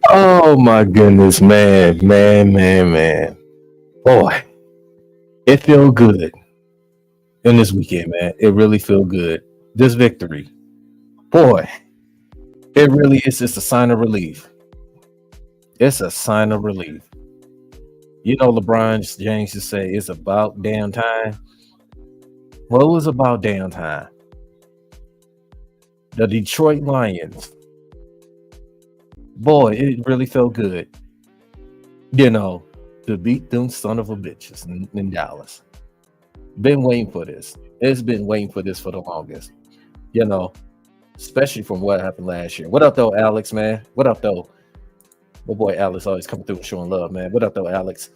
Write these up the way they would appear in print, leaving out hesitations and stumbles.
Oh my goodness, man. Boy, it feel good in this weekend, man. It really feel good. This victory, boy, it really is just a sign of relief. It's a sign of relief. You know, LeBron James used to say it's about damn time. Well, it was about damn time. The Detroit Lions, boy, it really felt good. You know, to beat them son of a bitches in Dallas. Been waiting for this. It's been waiting for this for the longest. You know, especially from what happened last year. What up though, Alex, man? What up though? My boy Alex always coming through and showing love, man. What up though, Alex?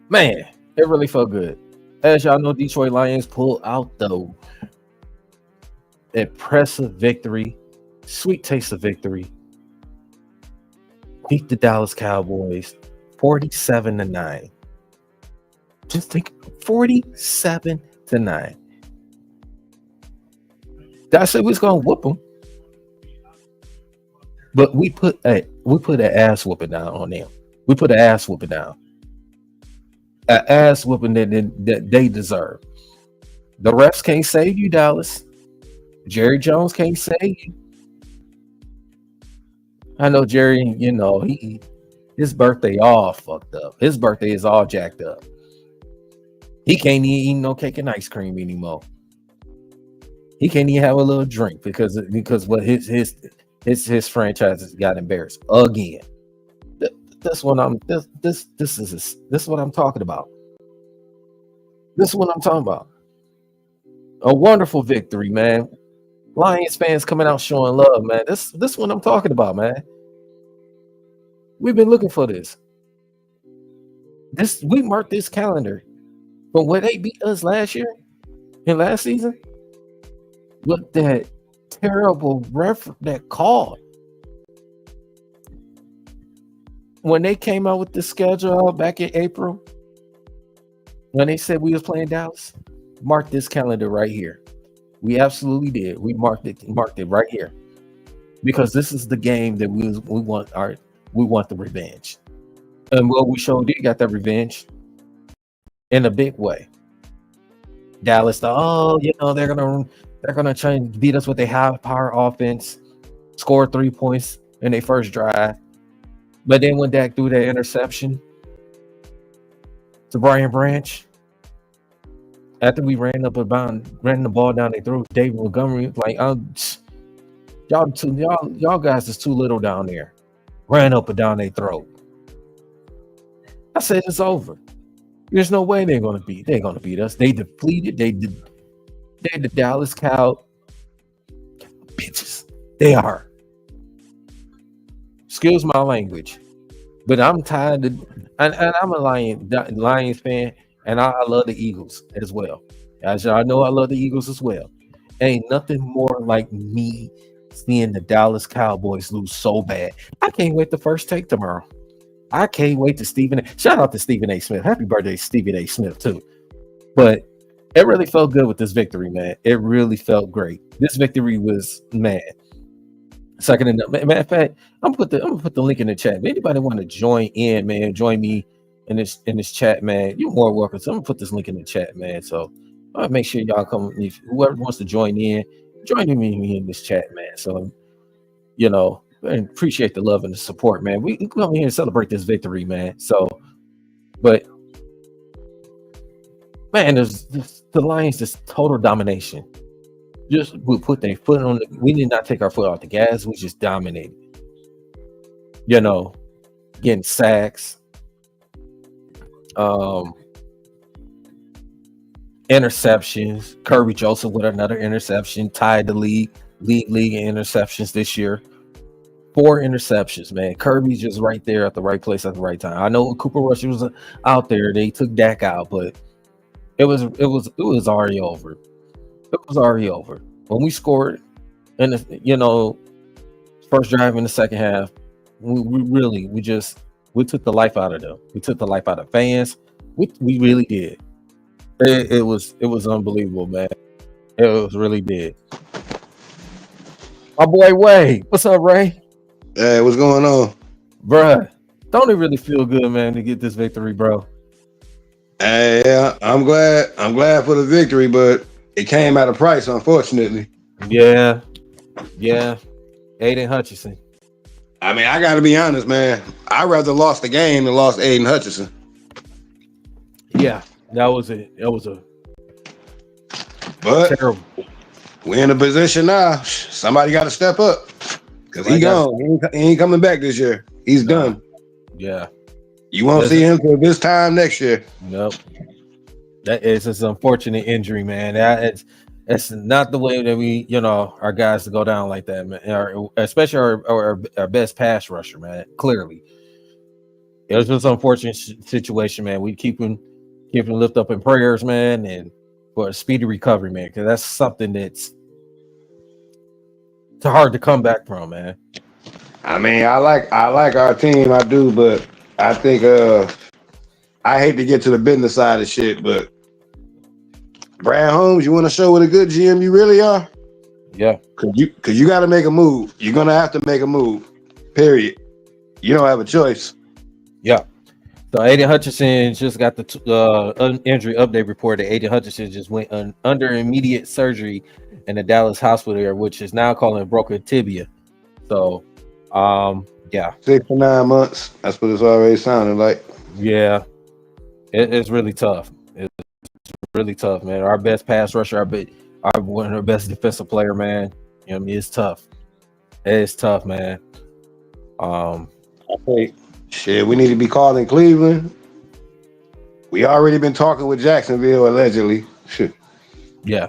Man, it really felt good. As y'all know, Detroit Lions pulled out the impressive victory, sweet taste of victory. Beat the Dallas Cowboys 47-9. Just think 47-9. I said we was gonna whoop them, but we put an ass whooping down on them. We put an ass whooping down, an ass whooping that they deserve. The refs can't save you, Dallas. Jerry Jones can't save you. I know Jerry. You know his birthday all fucked up. His birthday is all jacked up. He can't even eat no cake and ice cream anymore. He can't even have a little drink because what his franchises got embarrassed again. This what I'm talking about. This is what I'm talking about. A wonderful victory, man. Lions fans coming out showing love, man. This what I'm talking about, man. We've been looking for this. We marked this calendar from where they beat us last year and last season. With that terrible that call. When they came out with the schedule back in April, when they said we was playing Dallas, mark this calendar right here. We absolutely did. We marked it right here. Because this is the game that we want the revenge. And well, we sure did got that revenge in a big way. Dallas thought, they're gonna try and beat us with a high power offense, score 3 points in their first drive. But then when Dak threw that interception to Brian Branch, after we ran the ball down, they threw David Montgomery like, y'all guys is too little down there. Ran up and down their throat. I said it's over. There's no way they're gonna beat us. They depleted. They're the Dallas Cow bitches. They are. Excuse my language, but I'm tired of, and I'm a Lions fan, and I love the Eagles as well. As y'all know, I love the Eagles as well. Ain't nothing more like me seeing the Dallas Cowboys lose so bad. I can't wait the first take tomorrow. I can't wait to shout out to Stephen A. Smith. Happy birthday, Stephen A. Smith, too. But it really felt good with this victory, man. It really felt great. This victory was, man. Second enough. Matter of fact, I'm gonna put the link in the chat. If anybody want to join in, man, join me in this chat, man. You're more welcome. So I'm gonna put this link in the chat, man. So make sure y'all come. If whoever wants to join me in this chat, man. So and appreciate the love and the support, man. We come here and celebrate this victory, man. So, but man, there's the Lions, just total domination. Just we put their foot on. We did not take our foot off the gas. We just dominated. Getting sacks, interceptions. Kirby Joseph with another interception, tied the league in interceptions this year. 4 interceptions, man. Kirby's just right there at the right place at the right time. I know Cooper Rush was out there. They took Dak out, but it was already over. It was already over when we scored, and first drive in the second half. We took the life out of them. We took the life out of fans. We really did. It was unbelievable, man. It was really big. My boy Wade. What's up, Ray? Hey, what's going on? Bruh, don't it really feel good, man, to get this victory, bro? Hey, yeah, I'm glad. I'm glad for the victory, but it came at a price, unfortunately. Yeah, yeah. Aiden Hutchinson. I mean, I got to be honest, man. I'd rather lost the game than lost Aiden Hutchinson. Yeah, that was a But terrible. we're in a position now. Somebody got to step up because he gone. He ain't coming back this year. He's done. Yeah. You won't see him till this time next year. Nope. That is an unfortunate injury, man. It's not the way that we, our guys to go down like that, man. Especially our best pass rusher, man. Clearly, it was just an unfortunate situation, man. We keep him lift up in prayers, man, and for a speedy recovery, man, because that's something that's too hard to come back from, man. I mean, I like our team, I do, but I think I hate to get to the business side of shit, but Brad Holmes, you want to show what a good GM you really are? Yeah. Cause you got to make a move. You're gonna have to make a move. Period. You don't have a choice. Yeah. So Aiden Hutchinson just got the injury update report that Aiden Hutchinson just went under immediate surgery in the Dallas hospital, which is now calling broken tibia. So, yeah, 6 to 9 months. That's what it's already sounding like. Yeah, it's really tough. It's really tough, man. Our best pass rusher, our one of our best defensive player, man. You know what I mean? It's tough. It's tough, man. Shit, we need to be calling Cleveland. We already been talking with Jacksonville allegedly. Shit. Yeah.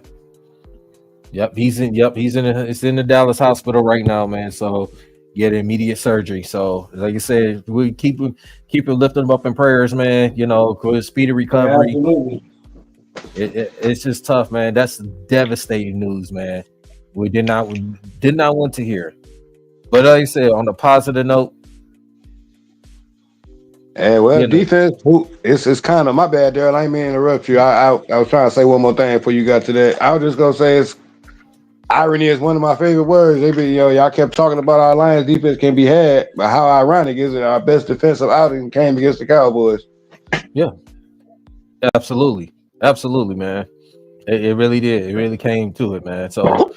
Yep, he's in the Dallas hospital right now, man. So get immediate surgery. So like I said, we keep lifting him up in prayers, man. For his speedy recovery. Yeah, it's just tough, man. That's devastating news, man. We did not want to hear. But like I said, on a positive note. Hey, well, defense, it's kind of my bad, Daryl. I ain't mean to interrupt you. I was trying to say one more thing before you got to that. I was just gonna say irony is one of my favorite words. Y'all kept talking about our Lions defense can be had, but how ironic is it? Our best defensive outing came against the Cowboys. Yeah, absolutely, man. It really did. It really came to it, man. So,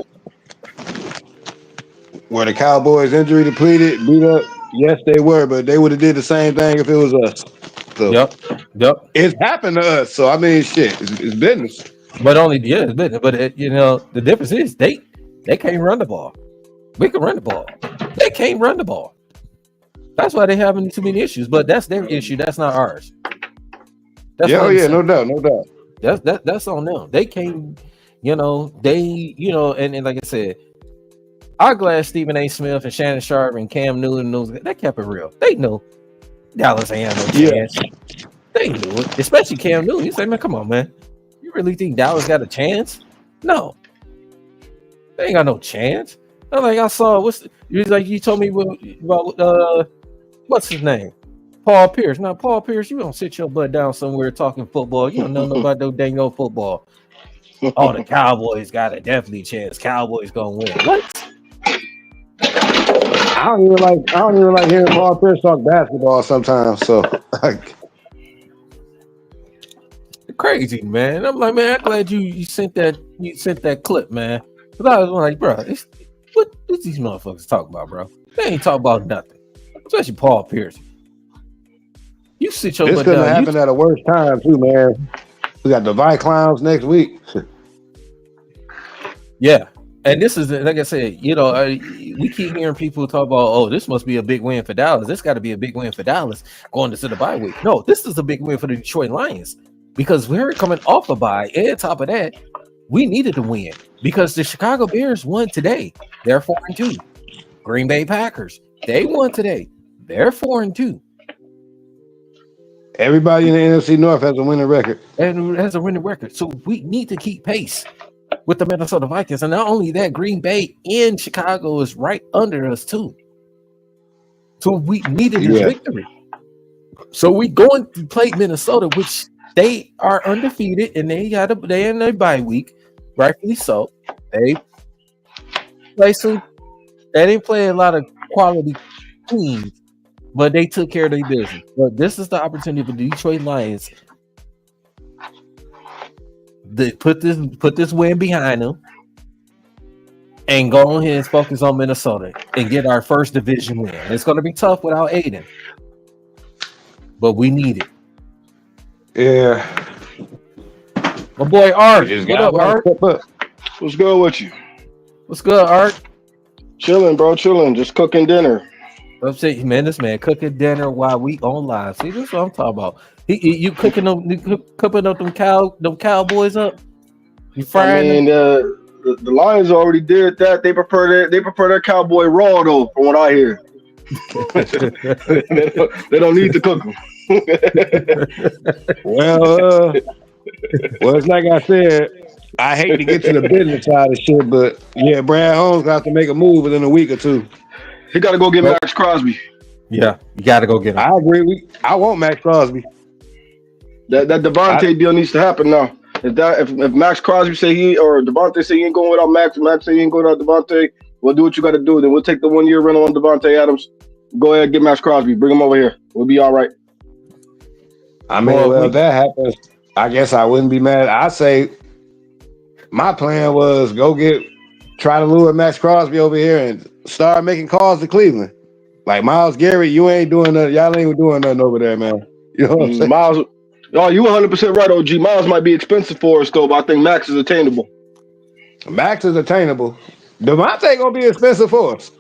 were the Cowboys injury depleted, beat up? Yes, they were, but they would have did the same thing if it was us. So, yep. It's happened to us. So I mean, shit, it's business. But it's business. But the difference is they can't run the ball. We can run the ball. They can't run the ball. That's why they're having too many issues. But that's their issue. That's not ours. No doubt. That's on them. They can't. And like I said, I'm glad Stephen A. Smith and Shannon Sharp and Cam Newton they kept it real. They knew Dallas ain't had no chance. They knew it, especially Cam Newton. He said, "Man, come on, man. You really think Dallas got a chance? No, they ain't got no chance." I'm like, I saw you told me about what's his name? Paul Pierce. Now, Paul Pierce, you don't sit your butt down somewhere talking football. You don't know about no dang old football. Oh, the Cowboys got a definitely chance. Cowboys gonna win. What? I don't even like hearing Paul Pierce talk basketball sometimes. So crazy, man. I'm like, man, I'm glad you sent that clip, man. Because I was like, bro, what these motherfuckers talking about, bro? They ain't talking about nothing. Especially Paul Pierce. You sit your butt down. It's gonna happen at a worse time too, man. We got the Clowns next week. Yeah. And this is, like I said, we keep hearing people talk about, oh, this must be a big win for Dallas. This got to be a big win for Dallas going into the bye week. No, this is a big win for the Detroit Lions because we're coming off a bye. And on top of that, we needed to win because the Chicago Bears won today. They're 4-2. Green Bay Packers, they won today. They're 4-2. Everybody in the NFC North has a winning record. So we need to keep pace with the Minnesota Vikings. And not only that, Green Bay and Chicago is right under us too. So we needed this victory. So we going to play Minnesota, which they are undefeated and they in their bye week, rightfully so. They play some They didn't play a lot of quality teams, but they took care of their business. But this is the opportunity for the Detroit Lions to put this win behind them and go ahead and focus on Minnesota and get our first division win. It's going to be tough without Aiden, but we need it. Yeah. My boy Art, what up, Art? What's good with you? What's good, Art? Chilling, bro. Chilling. Just cooking dinner. I'm saying, man, this man cooking dinner while we on live. See, this is what I'm talking about. You cooking up them Cowboys up? You frying them? The Lions already did that. They prefer their Cowboy raw though, from what I hear. they don't need to cook them. Well, it's like I said, I hate to get to the business side of shit, but yeah, Brad Holmes got to make a move within a week or two. He got to go get Max Crosby. Yeah, you got to go get him. I agree. I want Max Crosby. That Devontae deal needs to happen now. If Max Crosby say Devontae say he ain't going without Max say he ain't going without Devontae, we'll do what you got to do. Then we'll take the 1 year rental on Devontae Adams. Go ahead and get Max Crosby. Bring him over here. We'll be all right. I mean, if that happens, I guess I wouldn't be mad. I say my plan was try to lure Max Crosby over here and start making calls to Cleveland. Like Myles Garrett, you ain't doing nothing. Y'all ain't doing nothing over there, man. You know what I'm saying? Myles, you 100% right, OG. Myles might be expensive for us though, but I think Max is attainable. Max is attainable. Devontae gonna be expensive for us.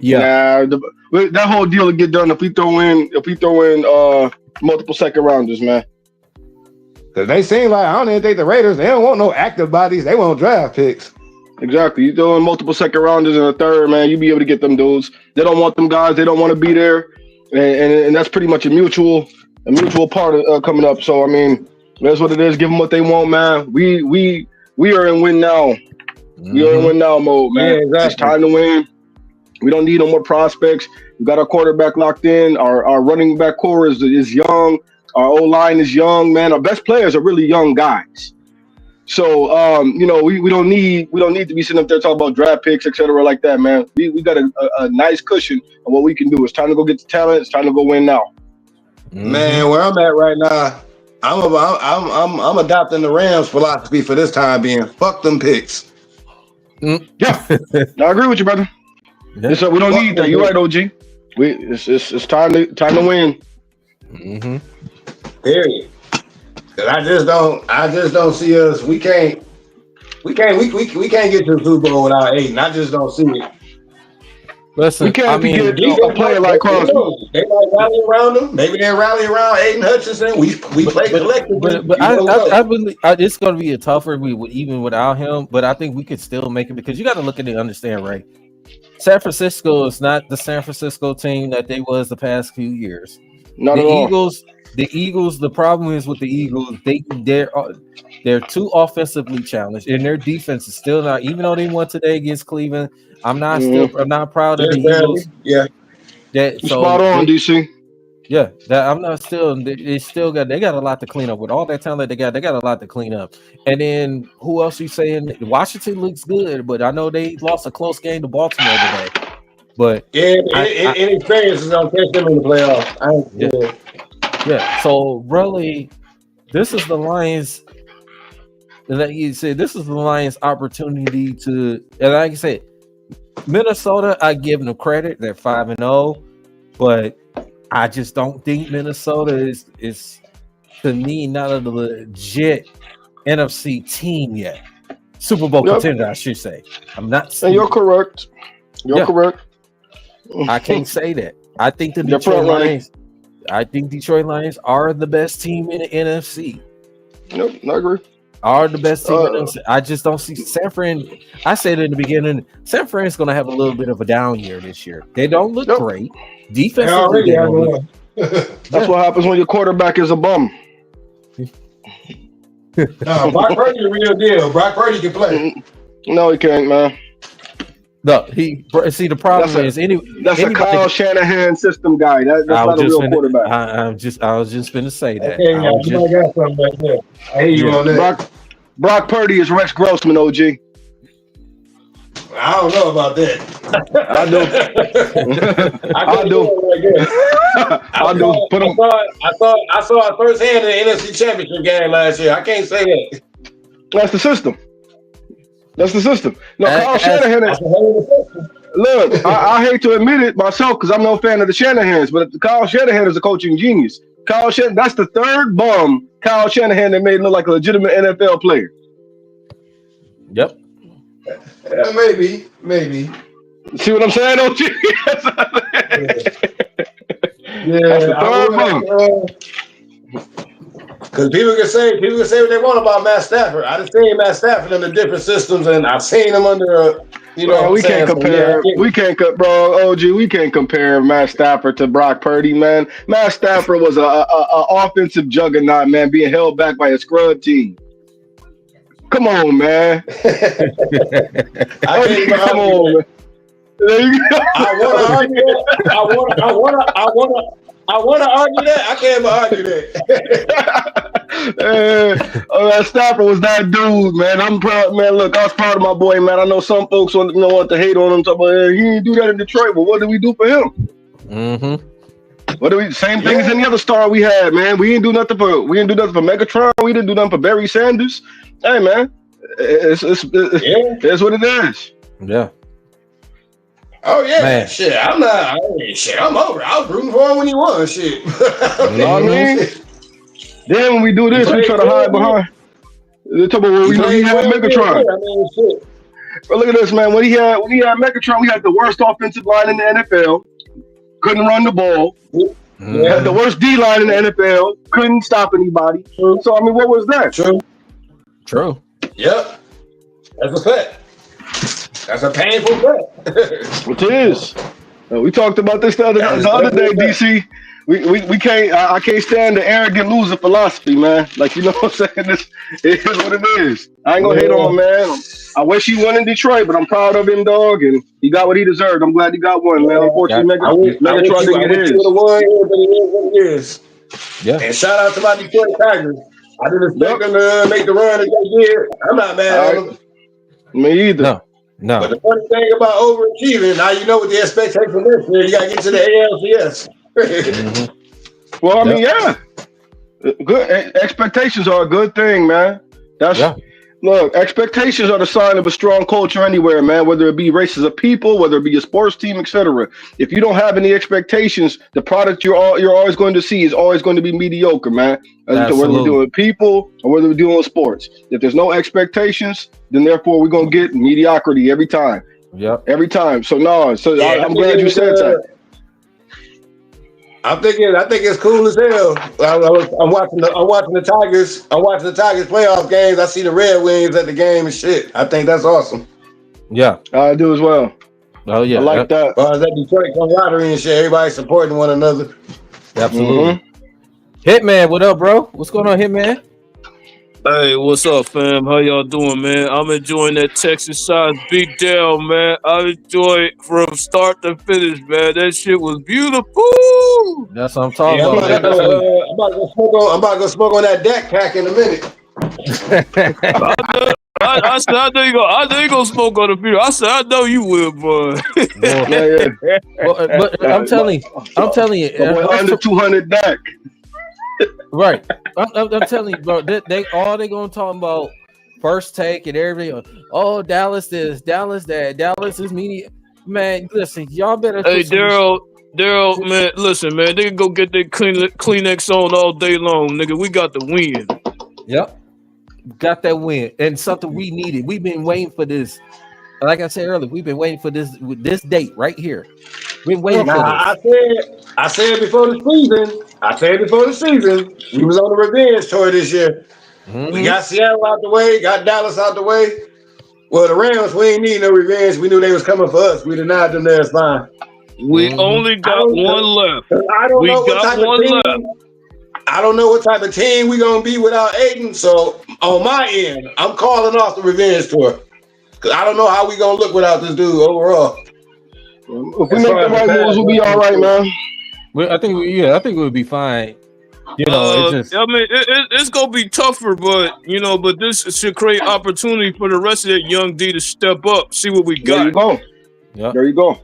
Yeah, that whole deal will get done if we throw in multiple second rounders, man. Cause they seem like I don't even think the Raiders. They don't want no active bodies. They want draft picks. Exactly. You throw in multiple second rounders and a third, man. You be able to get them dudes. They don't want them guys. They don't want to be there, and that's pretty much a mutual part of coming up. So I mean, that's what it is. Give them what they want, man. We are in win now. We are in win now mode, man. Yeah, exactly. It's time to win. We don't need no more prospects. We got our quarterback locked in. Our running back core is young. Our O-line is young, man. Our best players are really young guys. So, we don't need to be sitting up there talking about draft picks, et cetera, like that, man. We got a nice cushion of what we can do. It's time to go get the talent. It's time to go win now. Man, where I'm at right now, I'm adopting the Rams philosophy for this time being. Fuck them picks. Yeah, I agree with you, brother. Yeah. So we don't need that. You're right, OG. It's time to win. Mm-hmm. Period. I just don't see us. We can't get to the Super Bowl without Aiden. I just don't see it. Listen, we can't get a player like Crosby. They might rally around him. Maybe they'll rally around Aiden Hutchinson. We play collectively. But I believe it's going to be a tougher even without him. But I think we could still make it because you got to look at it and understand, right? San Francisco is not the San Francisco team that they was the past few years. Not at all. The Eagles. The problem is with the Eagles, they're too offensively challenged, and their defense is still not. Even though they won today against Cleveland, I'm not proud of the Eagles. Yeah, spot on, DC. Yeah, I'm not still. They got a lot to clean up with all that talent they got. They got a lot to clean up. And then who else you saying? Washington looks good, but I know they lost a close game to Baltimore today. But inexperience is gonna catch them in the playoffs. Yeah. So really, this is the Lions. Like you said, this is the Lions' opportunity to. And like I said, Minnesota, I give them credit. They're 5-0, but I just don't think Minnesota is to me not a legit NFC team yet. Super Bowl contender, I should say. I'm not. And you're correct. You're correct. I can't say that. I think the Detroit Lions. I think Detroit Lions are the best team in the NFC. Yep, I agree. Are the best team in the NFC. I just don't see San Fran. I said in the beginning, San Fran's going to have a little bit of a down year this year. They don't look great. Defensively, that's what happens when your quarterback is a bum. No, Brock Purdy the real deal. Brock Purdy can play. No, he can't, man. No, the problem is that's a Kyle Shanahan system guy. That's not a real quarterback. I was just finna say that. Okay, I got something back there. I hear you on that. Brock Purdy is Rex Grossman, OG. I don't know about that. I do. I do. I do. Put them. I saw it firsthand in the NFC Championship game last year. I can't say that. That's the system. That's the system. No, Kyle Shanahan is. Look, I hate to admit it myself because I'm no fan of the Shanahans, but Kyle Shanahan is a coaching genius. That's the third bum Kyle Shanahan that made look like a legitimate NFL player. Yep. Maybe. See what I'm saying, OG? Because people can say what they want about Matt Stafford. I done seen Matt Stafford under different systems, and I've seen him under we can't compare. We can't we can't compare Matt Stafford to Brock Purdy, man. Matt Stafford was a offensive juggernaut, man, being held back by a scrub team. Come on, man. Come on, man. There you go. I want to argue that. I can't even argue that. Stafford was that dude, man. I'm proud, man. Look, I was proud of my boy, man. I know some folks want to hate on him. Talk about, he didn't do that in Detroit, but what did we do for him? Mm-hmm. Same thing as any other star we had, man. We didn't do nothing for Megatron. We didn't do nothing for Barry Sanders. Hey, man, it's what it is. Yeah. Oh yeah, man. Shit. I'm over. I was rooting for him when he won. Shit. You know what I mean? Then when we do this, we try to hide behind. They're talking about when he had Megatron. Shit. But look at this, man. When he had Megatron, we had the worst offensive line in the NFL. Couldn't run the ball. Mm-hmm. We had the worst D line in the NFL. Couldn't stop anybody. So I mean, what was that? True. Yep. That's a fact. That's a painful fact. It is. We talked about this the other day, DC. We can't. I can't stand the arrogant loser philosophy, man. Like, you know what I'm saying? It is what it is. I ain't gonna hate on him, man. I wish he won in Detroit, but I'm proud of him, dog, and he got what he deserved. I'm glad he got one, man. Unfortunately, Megatron didn't get his. Yeah. And shout out to my Detroit Tigers. I didn't expect them to make the run that they did. I'm not mad at them. Me either. No. But the funny thing about overachieving, now you know what the expectation is. You got to get to the ALCS. Mm-hmm. Well, I mean, yeah. Good expectations are a good thing, man. Look, expectations are the sign of a strong culture anywhere, man, whether it be races of people, whether it be a sports team, etc. If you don't have any expectations, the product you're always going to see is always going to be mediocre, man. Whether we're dealing with people or whether we're dealing with sports. If there's no expectations, then therefore we're going to get mediocrity every time. Yep. Every time. So I'm glad you said that. I think it's cool as hell. I'm watching the Tigers. I'm watching the Tigers playoff games. I see the Red Wings at the game and shit. I think that's awesome. Yeah, I do as well. Oh yeah, I like that. That Detroit camaraderie and shit. Everybody supporting one another. Absolutely. Mm-hmm. Hitman, what up, bro? What's going on, Hitman? Hey, what's up, fam? How y'all doing, man? I'm enjoying that Texas size beat down, man. I enjoy it from start to finish, man. That shit was beautiful. That's what I'm talking about. I'm about to go smoke on that deck pack in a minute. I said, I know you gonna smoke on the video. I said, I know you will, boy. But I'm telling you, under 200 deck. Right, I'm telling you, bro. They gonna talk about first take and everything. Oh, Dallas this, Dallas that, Dallas is media. Man, listen, y'all better. Hey, Daryl, man, listen, man. They can go get their Kleenex on all day long, nigga. We got the win. Yep, got that win, and something we needed. We've been waiting for this. Like I said earlier, we've been waiting for this date right here. We've been waiting for this. I said before the season, we was on the revenge tour this year. Mm-hmm. We got Seattle out the way, got Dallas out the way. Well, the Rams, we ain't need no revenge. We knew they was coming for us. We denied them there. It's fine. We only got one left. I don't know what type of team we gonna be without Aiden. So on my end, I'm calling off the revenge tour. Cause I don't know how we gonna look without this dude overall. If we make the right moves, we'll be all right, man. I think we'll be fine. You know, it just I mean, it's gonna be tougher, but but this should create opportunity for the rest of that young D to step up, see what we There you got. go. yeah. There you go.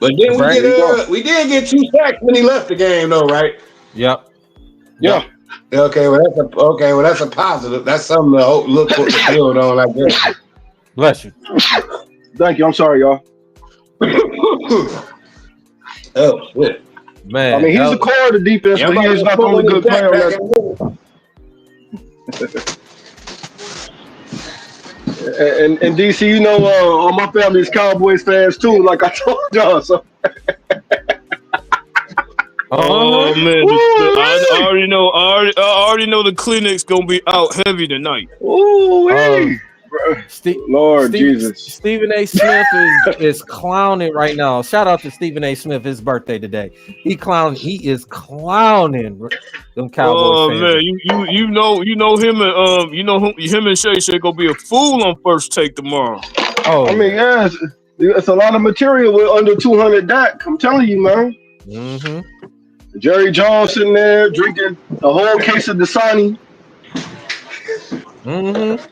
But then Right. we did get 2 sacks when he left the game, though, right? Yep. Yeah. Okay, well that's a positive. That's something to look for the field on, I guess. Bless you. Thank you. I'm sorry, y'all. Oh shit. Man. I mean, he's the core of the defense, but he is not the only good player on that. And DC, you know, all my family is Cowboys fans too, like I told y'all. So. Oh man, I already know the clinic's gonna be out heavy tonight. Ooh, Lord Jesus. Stephen A. Smith is clowning right now. Shout out to Stephen A. Smith, his birthday today. He is clowning them Cowboys fans. Man, you know him and him and Shay gonna be a fool on First Take tomorrow. Oh, I mean, yeah, it's a lot of material with under 200 Dak. I'm telling you, man. Mm-hmm. Jerry Jones sitting there drinking a whole case of Dasani. Mm-hmm.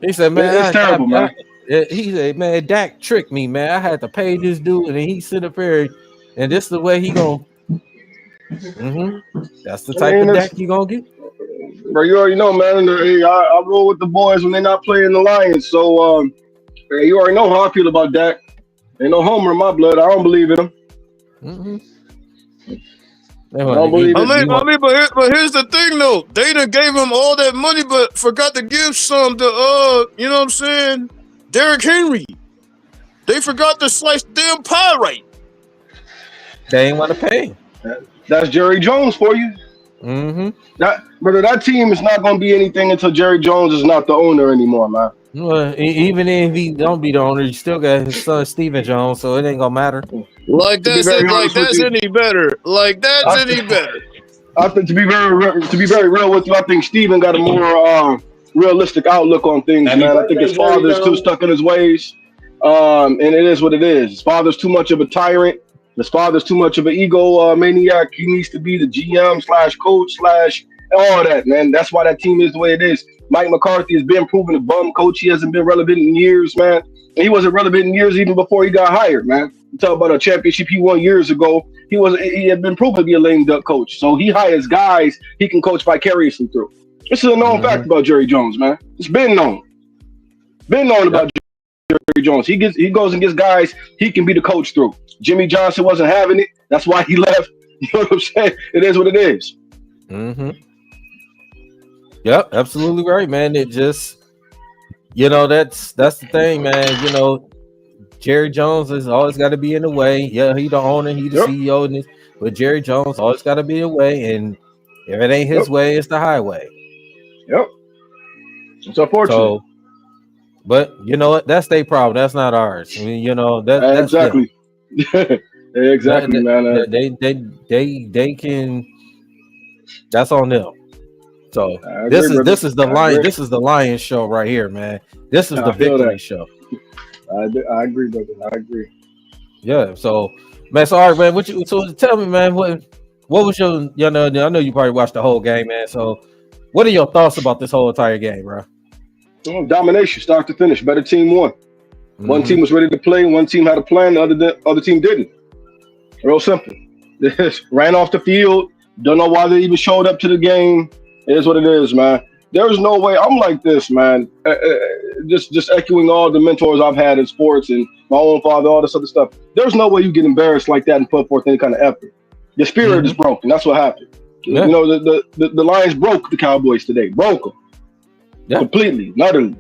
He said, "Man, it's terrible, man." He said, "Man, Dak tricked me, man. I had to pay this dude, and he sit up here, and this is the way he gonna." Mm-hmm. That's the type of Dak you gonna get. Bro, you already know, man. I roll with the boys when they're not playing the Lions. So, you already know how I feel about Dak. Ain't no homer in my blood. I don't believe in him. Mm-hmm. I don't believe it. I mean, but here's the thing, though. They done gave him all that money, but forgot to give some to, you know what I'm saying? Derrick Henry. They forgot to slice the damn pie right. They ain't want to pay. That's Jerry Jones for you. Mm-hmm. That team is not going to be anything until Jerry Jones is not the owner anymore, man. Well, even if he don't be the owner, you still got his son Stephen Jones, so it ain't gonna matter. Like that's any better. Like that's any better. I think to be very real with you, I think Stephen got a more realistic outlook on things, man. I think his father's too stuck in his ways, and it is what it is. His father's too much of a tyrant. His father's too much of an ego maniac. He needs to be the GM/coach/ all that, man. That's why that team is the way it is. Mike McCarthy has been proven a bum coach. He hasn't been relevant in years, man. And he wasn't relevant in years even before he got hired, man. You talk about a championship he won years ago. He had been proven to be a lame duck coach. So he hires guys he can coach vicariously through. This is a known fact about Jerry Jones, man. It's been known. About Jerry Jones. He goes and gets guys he can be the coach through. Jimmy Johnson wasn't having it. That's why he left. You know what I'm saying? It is what it is. Mm-hmm. Yep, absolutely right, man. It just, that's the thing, man. Jerry Jones has always got to be in the way. Yeah, he the owner, he the CEO, but Jerry Jones always got to be in the way, and if it ain't his way, it's the highway. Yep. It's unfortunate. So, but you know what? That's their problem. That's not ours. I mean, that's exactly. Exactly, man. They can. That's on them. So this is the Lions show right here, man. This is the victory show. I agree, brother. I agree. Yeah. So, man. So, all right, man. So tell me, man. What was your? I know you probably watched the whole game, man. So, what are your thoughts about this whole entire game, bro? Domination, start to finish. Better team won. Mm-hmm. One team was ready to play. One team had a plan. The other team didn't. Real simple. Ran off the field. Don't know why they even showed up to the game. It is what it is, man. There's no way. I'm like this, man. Just echoing all the mentors I've had in sports and my own father, all this other stuff. There's no way you get embarrassed like that and put forth any kind of effort. Your spirit is broken. That's what happened. Yeah. The Lions broke the Cowboys today. Broke them completely, utterly.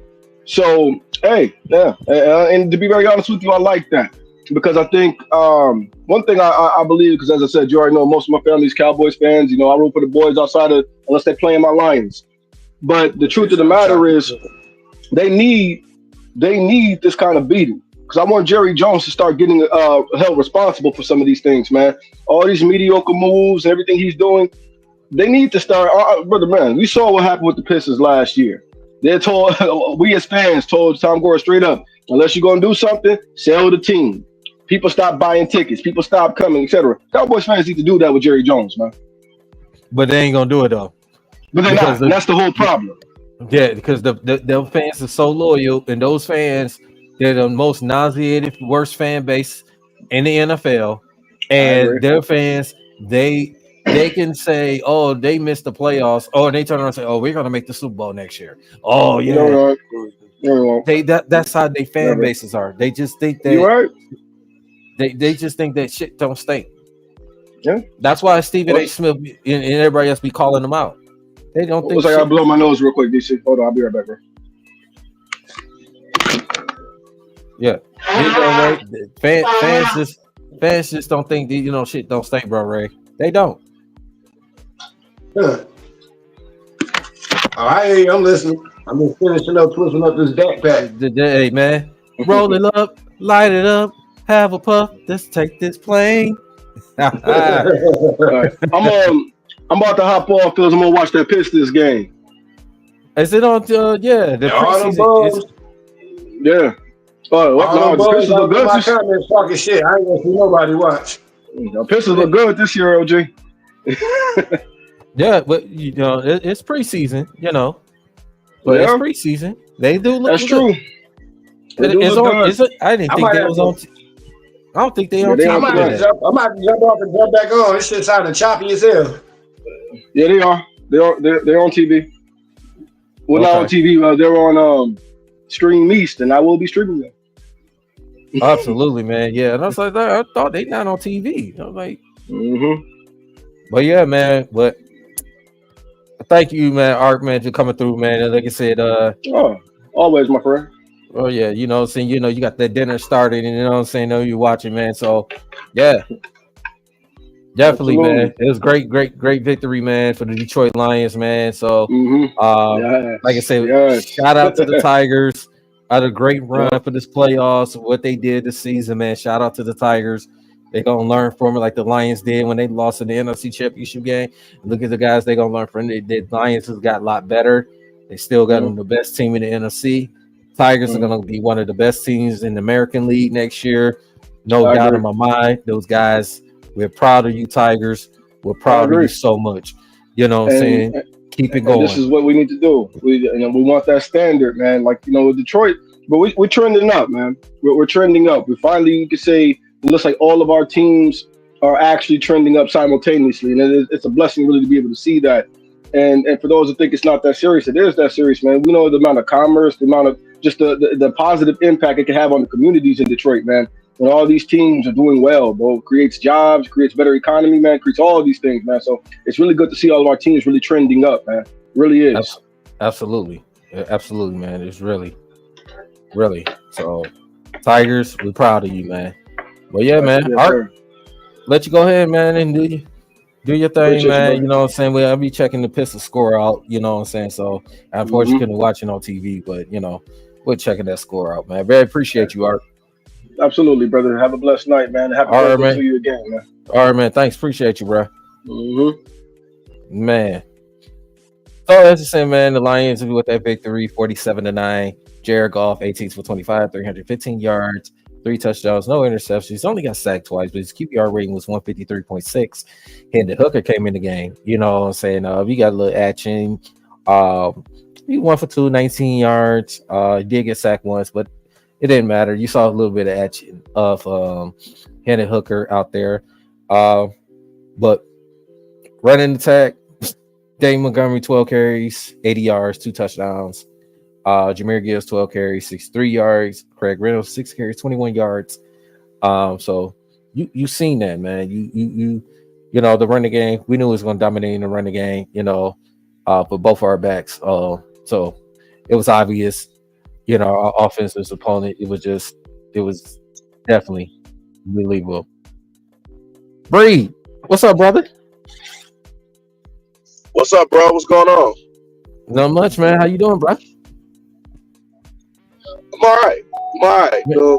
So, hey, yeah. And to be very honest with you, I like that. Because I think one thing I believe, because as I said, you already know most of my family's Cowboys fans. I root for the boys outside of unless they're playing my Lions. But the truth of the matter is, they need this kind of beating. Because I want Jerry Jones to start getting held responsible for some of these things, man. All these mediocre moves and everything he's doing, they need to start. Brother, man, we saw what happened with the Pistons last year. They told we as fans told Tom Gore straight up, unless you're gonna do something, sell the team. People stop buying tickets. People stop coming, etc. Cowboys fans need to do that with Jerry Jones, man. but they ain't gonna do it though. But they're not. That's the whole problem. Yeah, because the fans are so loyal, and those fans, they're the most nauseated, worst fan base in the NFL. And their fans, they can say, oh, they missed the playoffs. Oh, and they turn around and say, oh, we're gonna make the Super Bowl next year. Oh, yeah. That's how their fan bases are. They just think that they just think that shit don't stink. Yeah. That's why Stephen A. Smith and everybody else be calling them out. They don't think. I gotta blow my nose real quick, DC. Hold on, I'll be right back, bro. Yeah, fans just don't think that, shit don't stink, bro. Ray, they don't. Huh. All right, I'm listening. I'm just finishing up, twisting up this backpack. Hey, man, roll it up, light it up, have a puff. Let's take this plane. Right. I'm about to hop off because I'm gonna watch that Pistons game. Is it on? Yeah, the preseason. Yeah. Oh, no, the Pistons look good. My comments talking shit. I ain't gonna see nobody watch. The Pistons look good this year, OG. Yeah, but it's preseason, but it's preseason. They do look. That's true. It's on. I didn't think that was on. I don't think they on TV. I might have to jump off and jump back on. This shit sounding choppy as hell. Yeah, they are. They're on TV. Well, not on TV. They're on Stream East, and I will be streaming them. Absolutely, man. Yeah, and I was like, I thought they not on TV. I was like, But yeah, man. But thank you, man, Art, man, for coming through, man. And like I said, always, my friend. Oh yeah, you got that dinner started, and know you're watching, man. So yeah, definitely, man. It was great victory, man, for the Detroit Lions, man. So like I said, shout out to the Tigers. Had a great run for this playoffs, what they did this season, man. Shout out to the Tigers. They're gonna learn from it like the Lions did when they lost in the NFC Championship game. Look at the guys they're gonna learn from it. The Lions has got a lot better. They still got them the best team in the NFC. Tigers are going to be one of the best teams in the American League next year. No doubt in my mind. Those guys, we're proud of you, Tigers. We're proud of you so much. You know what I'm saying? Keep it going. This is what we need to do. We want that standard, man. Like, with Detroit, but we're trending up, man. We're trending up. We finally, you can say, it looks like all of our teams are actually trending up simultaneously. And it's a blessing really to be able to see that. And for those who think it's not that serious, it is that serious, man. We know the amount of commerce, the amount of just the positive impact it can have on the communities in Detroit, man. When all these teams are doing well, bro, creates jobs, creates better economy, man, creates all of these things, man. So it's really good to see all of our teams really trending up, man. It really is. Absolutely. Absolutely, man. It's really. So Tigers, we're proud of you, man. Well, yeah, man. Art, let you go ahead, man, and do your thing, appreciate man. You know what I'm saying? I'll be checking the Pistons score out, you know what I'm saying? So unfortunately couldn't watch it on TV, but we're checking that score out, man. Very appreciate you, Art. Absolutely, brother. Have a blessed night, man. Happy birthday to you again, man. All right, man. Thanks. Appreciate you, bro. Man. So as I said, man, the Lions with that victory, 47-9. Jared Goff, 18 for 25, 315 yards, 3 touchdowns, no interceptions. Only got sacked twice, but his QBR rating was 153.6. Hendon Hooker came in the game. You know what I'm saying? We got a little action. He 1 for 2, 19 yards. He did get sacked once, but it didn't matter. You saw a little bit of action of Hendon Hooker out there. But running attack, Dave Montgomery, 12 carries, 80 yards, 2 touchdowns. Jahmyr Gibbs, 12 carries, 63 yards. Craig Reynolds, 6 carries, 21 yards. So you seen that, man. You the running game. We knew it was going to dominate in the running game. For both our backs. So it was obvious. Our offensive opponent. It was definitely believable. Breed, what's up, brother? What's up, bro? What's going on? Not much, man. How you doing, bro? I'm all right.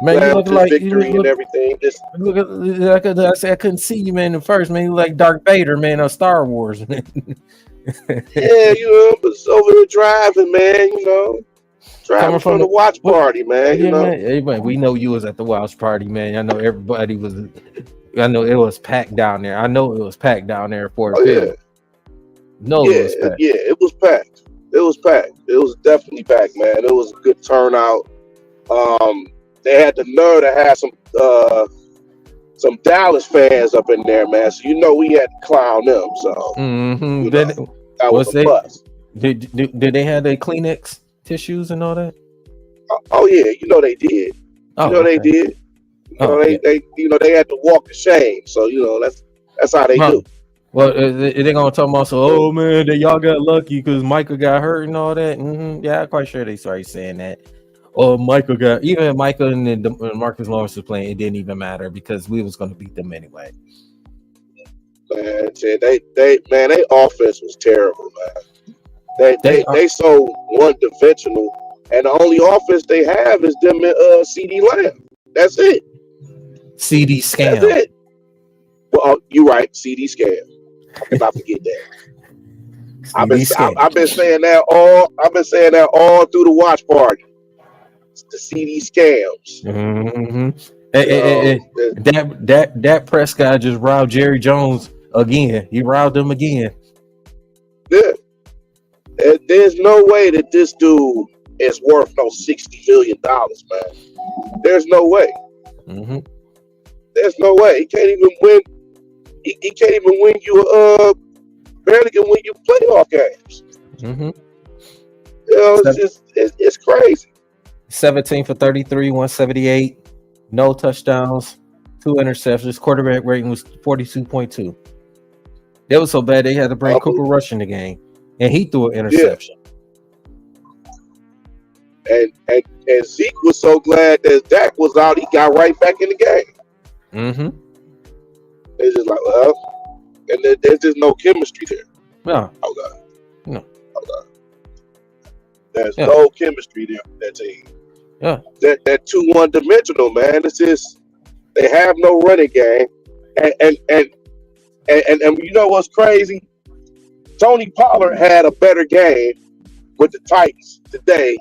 Man, you look like victory and everything. I couldn't see you, man. At first, man, you look like Darth Vader, man, on Star Wars. Man. Yeah, was over there driving, man. Driving from the watch party, man. Man, we know you was at the watch party, man. I know everybody was. I know it was packed down there. For the field. No, it was packed. Yeah, it was packed. It was packed. It was definitely packed, man. It was a good turnout. They had the nerve to have some Dallas fans up in there, man. So we had to clown them. So that was a plus. Did they have their Kleenex tissues and all that? Oh yeah, they did. They did. They had to walk the shame. So that's how they do. Well, they're gonna talk about oh man, that y'all got lucky because Michael got hurt and all that. Yeah, I'm quite sure they started saying that. Oh, Michael and then Marcus Lawrence was playing. It didn't even matter because we was gonna beat them anyway. Man, their offense was terrible, man. They so one dimensional, and the only offense they have is them and CD Lamb. That's it. CD scam. That's it. Well, you're right. CD scam. How can I forget that? I've been saying that all through the watch party. It's the CD scams. That Prescott just robbed Jerry Jones again. He robbed him again. Yeah. There's no way that this dude is worth no $60 million, man. There's no way. There's no way. He can't even win. He can't even win you barely can win you playoff games. It's crazy. 17 for 33, 178, no touchdowns, 2 interceptions. Quarterback rating was 42.2. That was so bad they had to bring Cooper Rush in the game, and he threw an interception. Yeah. And Zeke was so glad that Dak was out, he got right back in the game. It's just like, well, and there's just no chemistry there. No. Oh God. No. Oh God. There's no chemistry there with that team. Yeah. That 2-1 dimensional, man. It's just they have no running game. And you know what's crazy? Tony Pollard had a better game with the Titans today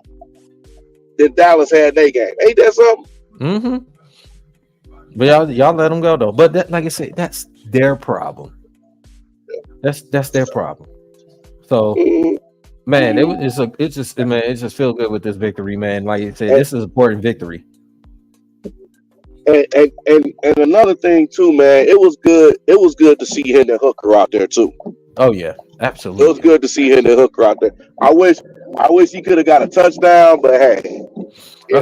than Dallas had their game. Ain't that something? But y'all let them go though. But that, like I said, that's their problem. That's their problem. So, man, it just feel good with this victory, man. Like you said, this is an important victory. And another thing too, man, it was good. It was good to see Hendon Hooker out there too. Oh yeah, absolutely. It was good to see Hendon Hooker out there. I wish he could have got a touchdown, but hey,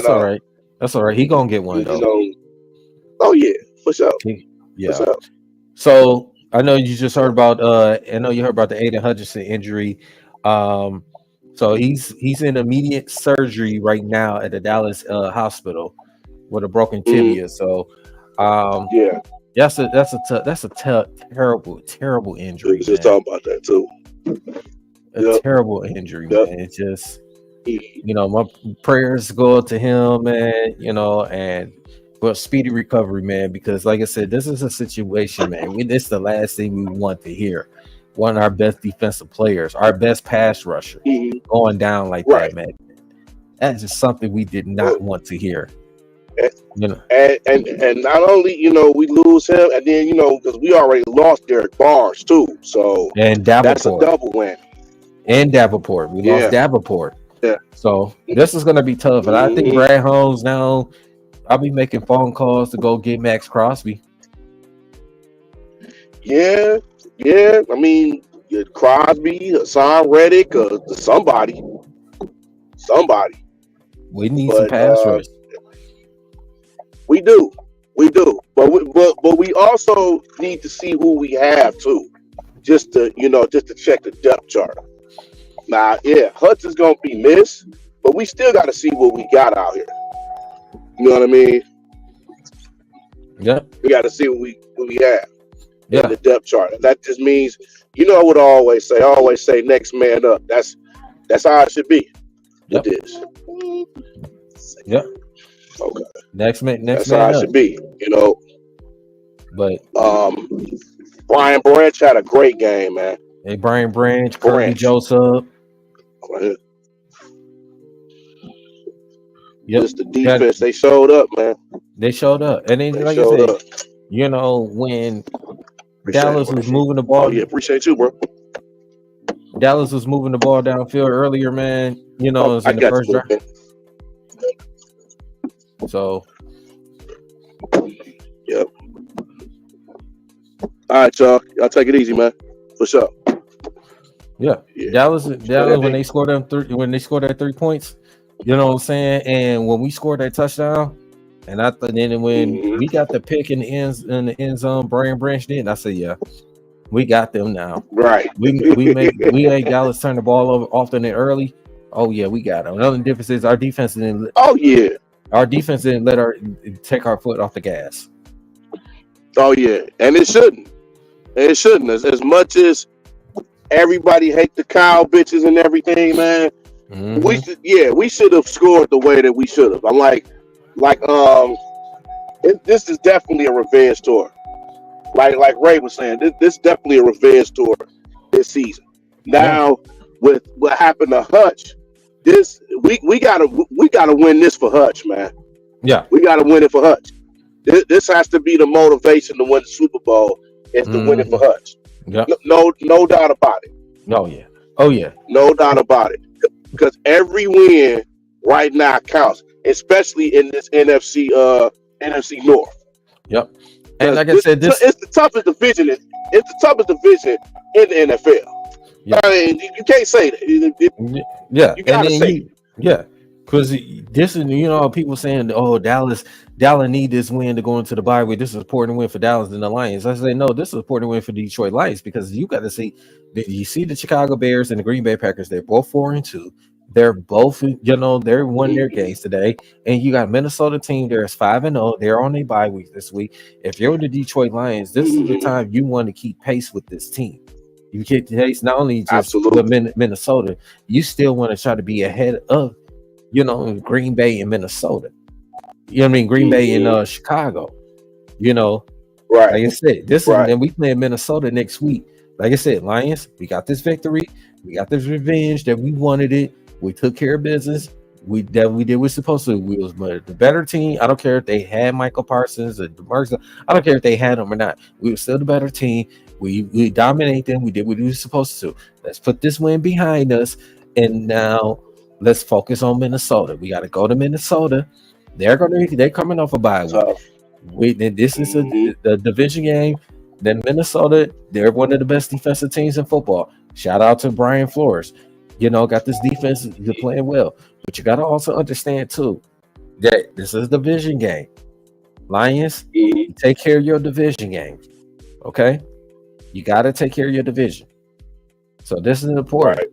all right. That's all right. He gonna get one though. Oh yeah, for sure. Yeah. For sure. So I know you just heard about. I know you heard about the Aiden Hutchinson injury. So he's in immediate surgery right now at the Dallas hospital with a broken tibia. So that's a terrible injury. We just talking about that too. A terrible injury, man. It's just my prayers go out to him, man. And speedy recovery, man. Because like I said, this is a situation, man. This is the last thing we want to hear. One of our best defensive players, our best pass rusher, going down like that, man. That's just something we did not want to hear. And not only we lose him, and then because we already lost Derek Barnes too, so and Davenport. That's a double win. And Davenport, we lost Davenport. Yeah, so this is gonna be tough, and I think Brad Holmes now. I'll be making phone calls to go get Max Crosby. Yeah. I mean, Crosby, Hassan Reddick, somebody. We need some pass rush. We do, but we also need to see who we have too, just to check the depth chart. Now, Hudson's gonna be missed, but we still got to see what we got out here. You know what I mean? Yeah. We got to see what we have in the depth chart. And that just means, what I always say. I always say next man up. That's how it should be. With this. Yeah. Okay. Next man. That's how it should be. But Brian Branch had a great game, man. Hey, Brian Branch, Kirby Joseph. Just the defense, they showed up, man. They showed up, and then like I said, when Dallas was moving the ball. Oh yeah, appreciate you, bro. Dallas was moving the ball downfield earlier, man. You know, it was I in the got first you, drive. man. So Yep. All right, y'all. Y'all take it easy, man. For sure. yeah, Yeah. Dallas when big- they scored them when they scored that 3 points, you know what I'm saying? And when we scored that touchdown, and I thought then when Mhm. we got the pick in the end zone, Brian Branch did, I said, yeah, we got them now. Right. We made Dallas turn the ball over often and early. Oh yeah, we got them. Another difference is our defense didn't let our take our foot off the gas. Oh yeah. And it shouldn't. As much as everybody hate the cow bitches and everything, man. Mhm. We should have scored the way that we should have. I'm like, this is definitely a revenge tour. Like Ray was saying, this is definitely a revenge tour this season. Now, with what happened to Hutch, we gotta win this for Hutch, man. Yeah. We gotta win it for Hutch. This has to be the motivation to win the Super Bowl is to win it for Hutch. Yeah. No doubt about it. Oh yeah. Oh yeah. No doubt about it. Because every win right now counts, especially in this NFC North. Yep. And like I said, it's the toughest division. It's the toughest division in the NFL. Yeah. I mean, you can't say that. Yeah. You gotta say yeah. Because this is, you know, people saying, oh, Dallas need this win to go into the bye week. This is an important win for Dallas and the Lions. I say, no, this is an important win for the Detroit Lions because you got to see, you see the Chicago Bears and the Green Bay Packers. They're both 4-2. They're both, you know, they're won their games today. And you got Minnesota team there is 5-0. They're on a bye week this week. If you're the Detroit Lions, this is the time you want to keep pace with this team. You keep pace not only just the Minnesota, you still want to try to be ahead of, you know, Green Bay and Minnesota. You know what I mean? Green Bay and Chicago. You know, right. Like I said, and we play Minnesota next week. Like I said, Lions, we got this victory. We got this revenge that we wanted it. We took care of business. We did what we were supposed to. We was the better team. I don't care if they had Michael Parsons or DeMarcus. I don't care if they had them or not. We were still the better team. We dominate them. We did what we were supposed to. Let's put this win behind us. And now let's focus on Minnesota. We got to go to Minnesota. They're coming off a bye week. This is a division game. Then Minnesota, they're one of the best defensive teams in football. Shout out to Brian Flores. You know, got this defense, you're playing well. But you got to also understand, too, that this is a division game. Lions, take care of your division games. Okay? You got to take care of your division. So this is important. Right.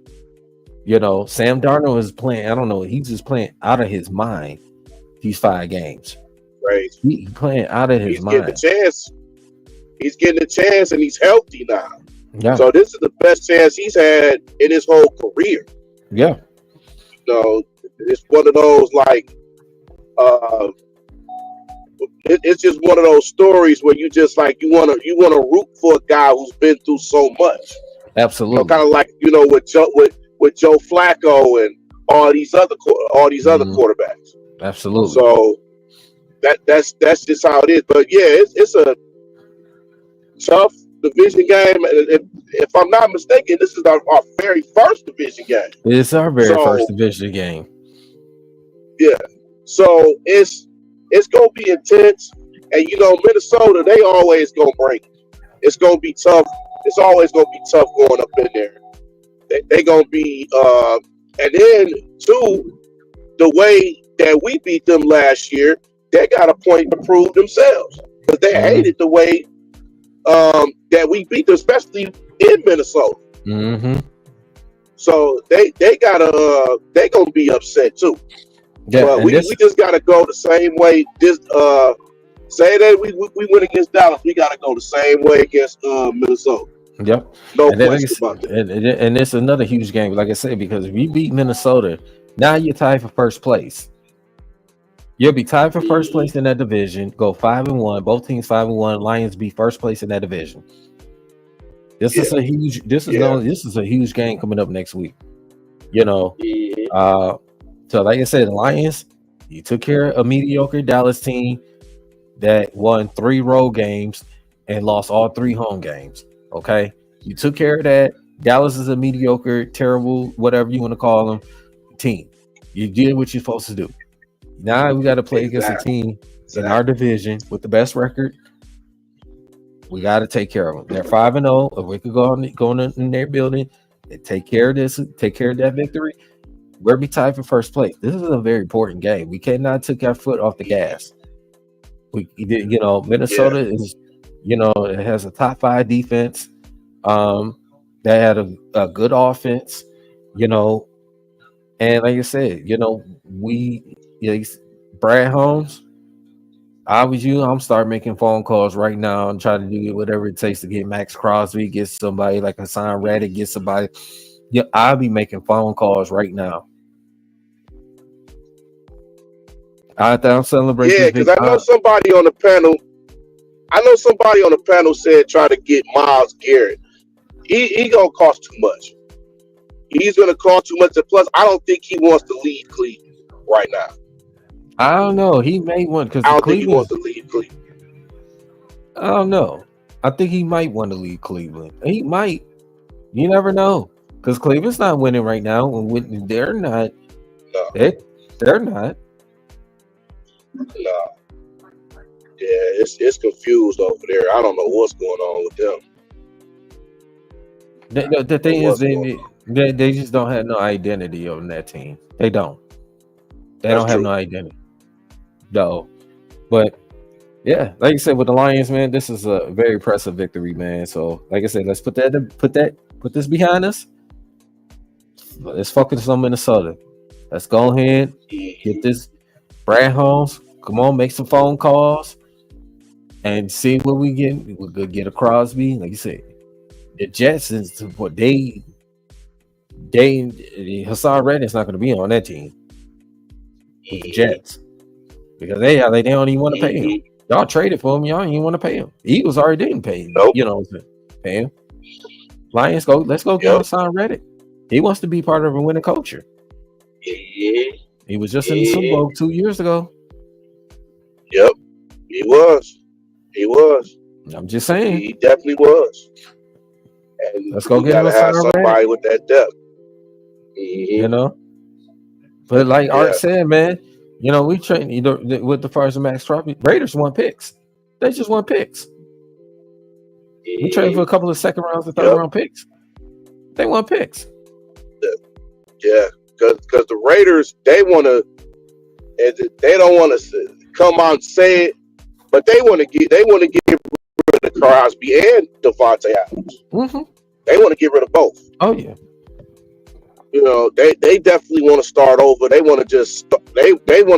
You know, Sam Darnold is playing, I don't know, he's just playing out of his mind these 5 games. Right. He's playing out of his mind. He's getting a chance and he's healthy now. Yeah. So this is the best chance he's had in his whole career. Yeah. You know, it's one of those like it's just one of those stories where you just like you wanna root for a guy who's been through so much. Absolutely. You know, kind of like, you know, with Joe Flacco and all these other quarterbacks. Absolutely. So that's just how it is. But yeah, it's a tough division game. If I'm not mistaken, this is our very first division game. It's our very first division game. Yeah. So it's gonna be intense. And you know, Minnesota, they always gonna bring it. It's gonna be tough. It's always gonna be tough going up in there. They gonna be and then too, the way that we beat them last year, they got a point to prove themselves. But they hated the way that we beat them, especially in Minnesota. So they gonna be upset too. Yeah, but we just gotta go the same way. Say that we win against Dallas, we gotta go the same way against Minnesota. Yep. No question about that. And it's another huge game, like I said, because if you beat Minnesota, now you're tied for first place. You'll be tied for first place in that division. Go 5-1. Both teams 5-1. Lions be first place in that division. This is a huge game coming up next week. You know. So like I said, the Lions, you took care of a mediocre Dallas team that won 3 road games and lost all 3 home games. Okay. You took care of that. Dallas is a mediocre, terrible, whatever you want to call them, team. You did what you're supposed to do. Now we got to play against a team in our division with the best record. We got to take care of them. They're 5-0. If we could go in their building and take care of this, take care of that victory, we'll be tied for first place. This is a very important game. We cannot take our foot off the gas. Minnesota is, it has a top 5 defense. They had a good offense, and like I said, Brad Holmes. I was you. I'm starting making phone calls right now and trying to do whatever it takes to get Max Crosby, get somebody like Hassan Reddick, get somebody. Yeah, I'll be making phone calls right now. I'm celebrating. Yeah, because I know somebody on the panel said try to get Myles Garrett. He gonna cost too much. He's gonna cost too much. And plus, I don't think he wants to leave Cleveland right now. I don't know. He may want because I don't think he wants to leave Cleveland. I don't know. I think he might want to leave Cleveland. He might. You never know. Because Cleveland's not winning right now. And they're not. No. They're not. No. Yeah, it's confused over there. I don't know what's going on with them. The thing is, they just don't have no identity on that team. They don't. They don't have no identity. No. But yeah, like you said with the Lions, man, this is a very impressive victory, man. So like I said, let's put this behind us. Let's focus on Minnesota. Let's go ahead, get this Brad Holmes. Come on, make some phone calls and see what we get. We're gonna get a Crosby, like you said. The Jets is what they Hassan Reddick's not going to be on that team with the Jets because they don't even want to pay him. Y'all traded for him, y'all didn't even want to pay him. The Eagles already didn't pay him. Nope. You know what I'm saying? Pay him. Lions let's go get Hassan Reddick. He wants to be part of a winning culture. He was just in the Super Bowl 2 years ago. Yep, he was. I'm just saying. He definitely was. And let's go get him somebody with that depth. But like Art said, man, we train with the first Max Crosby. Raiders want picks. They just want picks. We trained for a couple of second rounds and third round picks. They want picks. Yeah, because the Raiders they don't want to come out and say it, but they want to get rid of Crosby and Devontae Adams. Mm-hmm. They want to get rid of both. Oh yeah. They definitely want to start over. They want to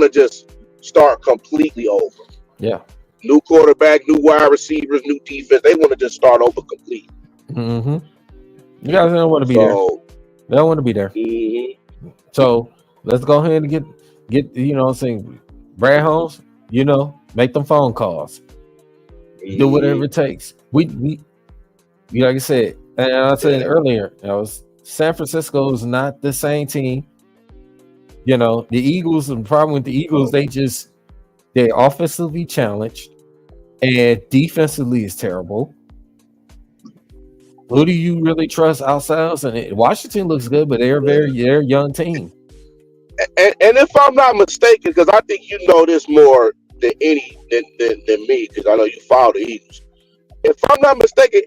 just start completely over. Yeah. New quarterback, new wide receivers, new defense. They want to just start over completely. Mm-hmm. You guys don't want to be there. They don't want to be there. Mm-hmm. So let's go ahead and get Brad Holmes. Make them phone calls. Do whatever it takes. We like I said, and I said earlier, San Francisco is not the same team. The Eagles, the problem with the Eagles, they're offensively challenged and defensively is terrible. Who do you really trust outside? And Washington looks good, but they're a young team. And if I'm not mistaken, because I think you know this more than me, because I know you follow the Eagles. If I'm not mistaken,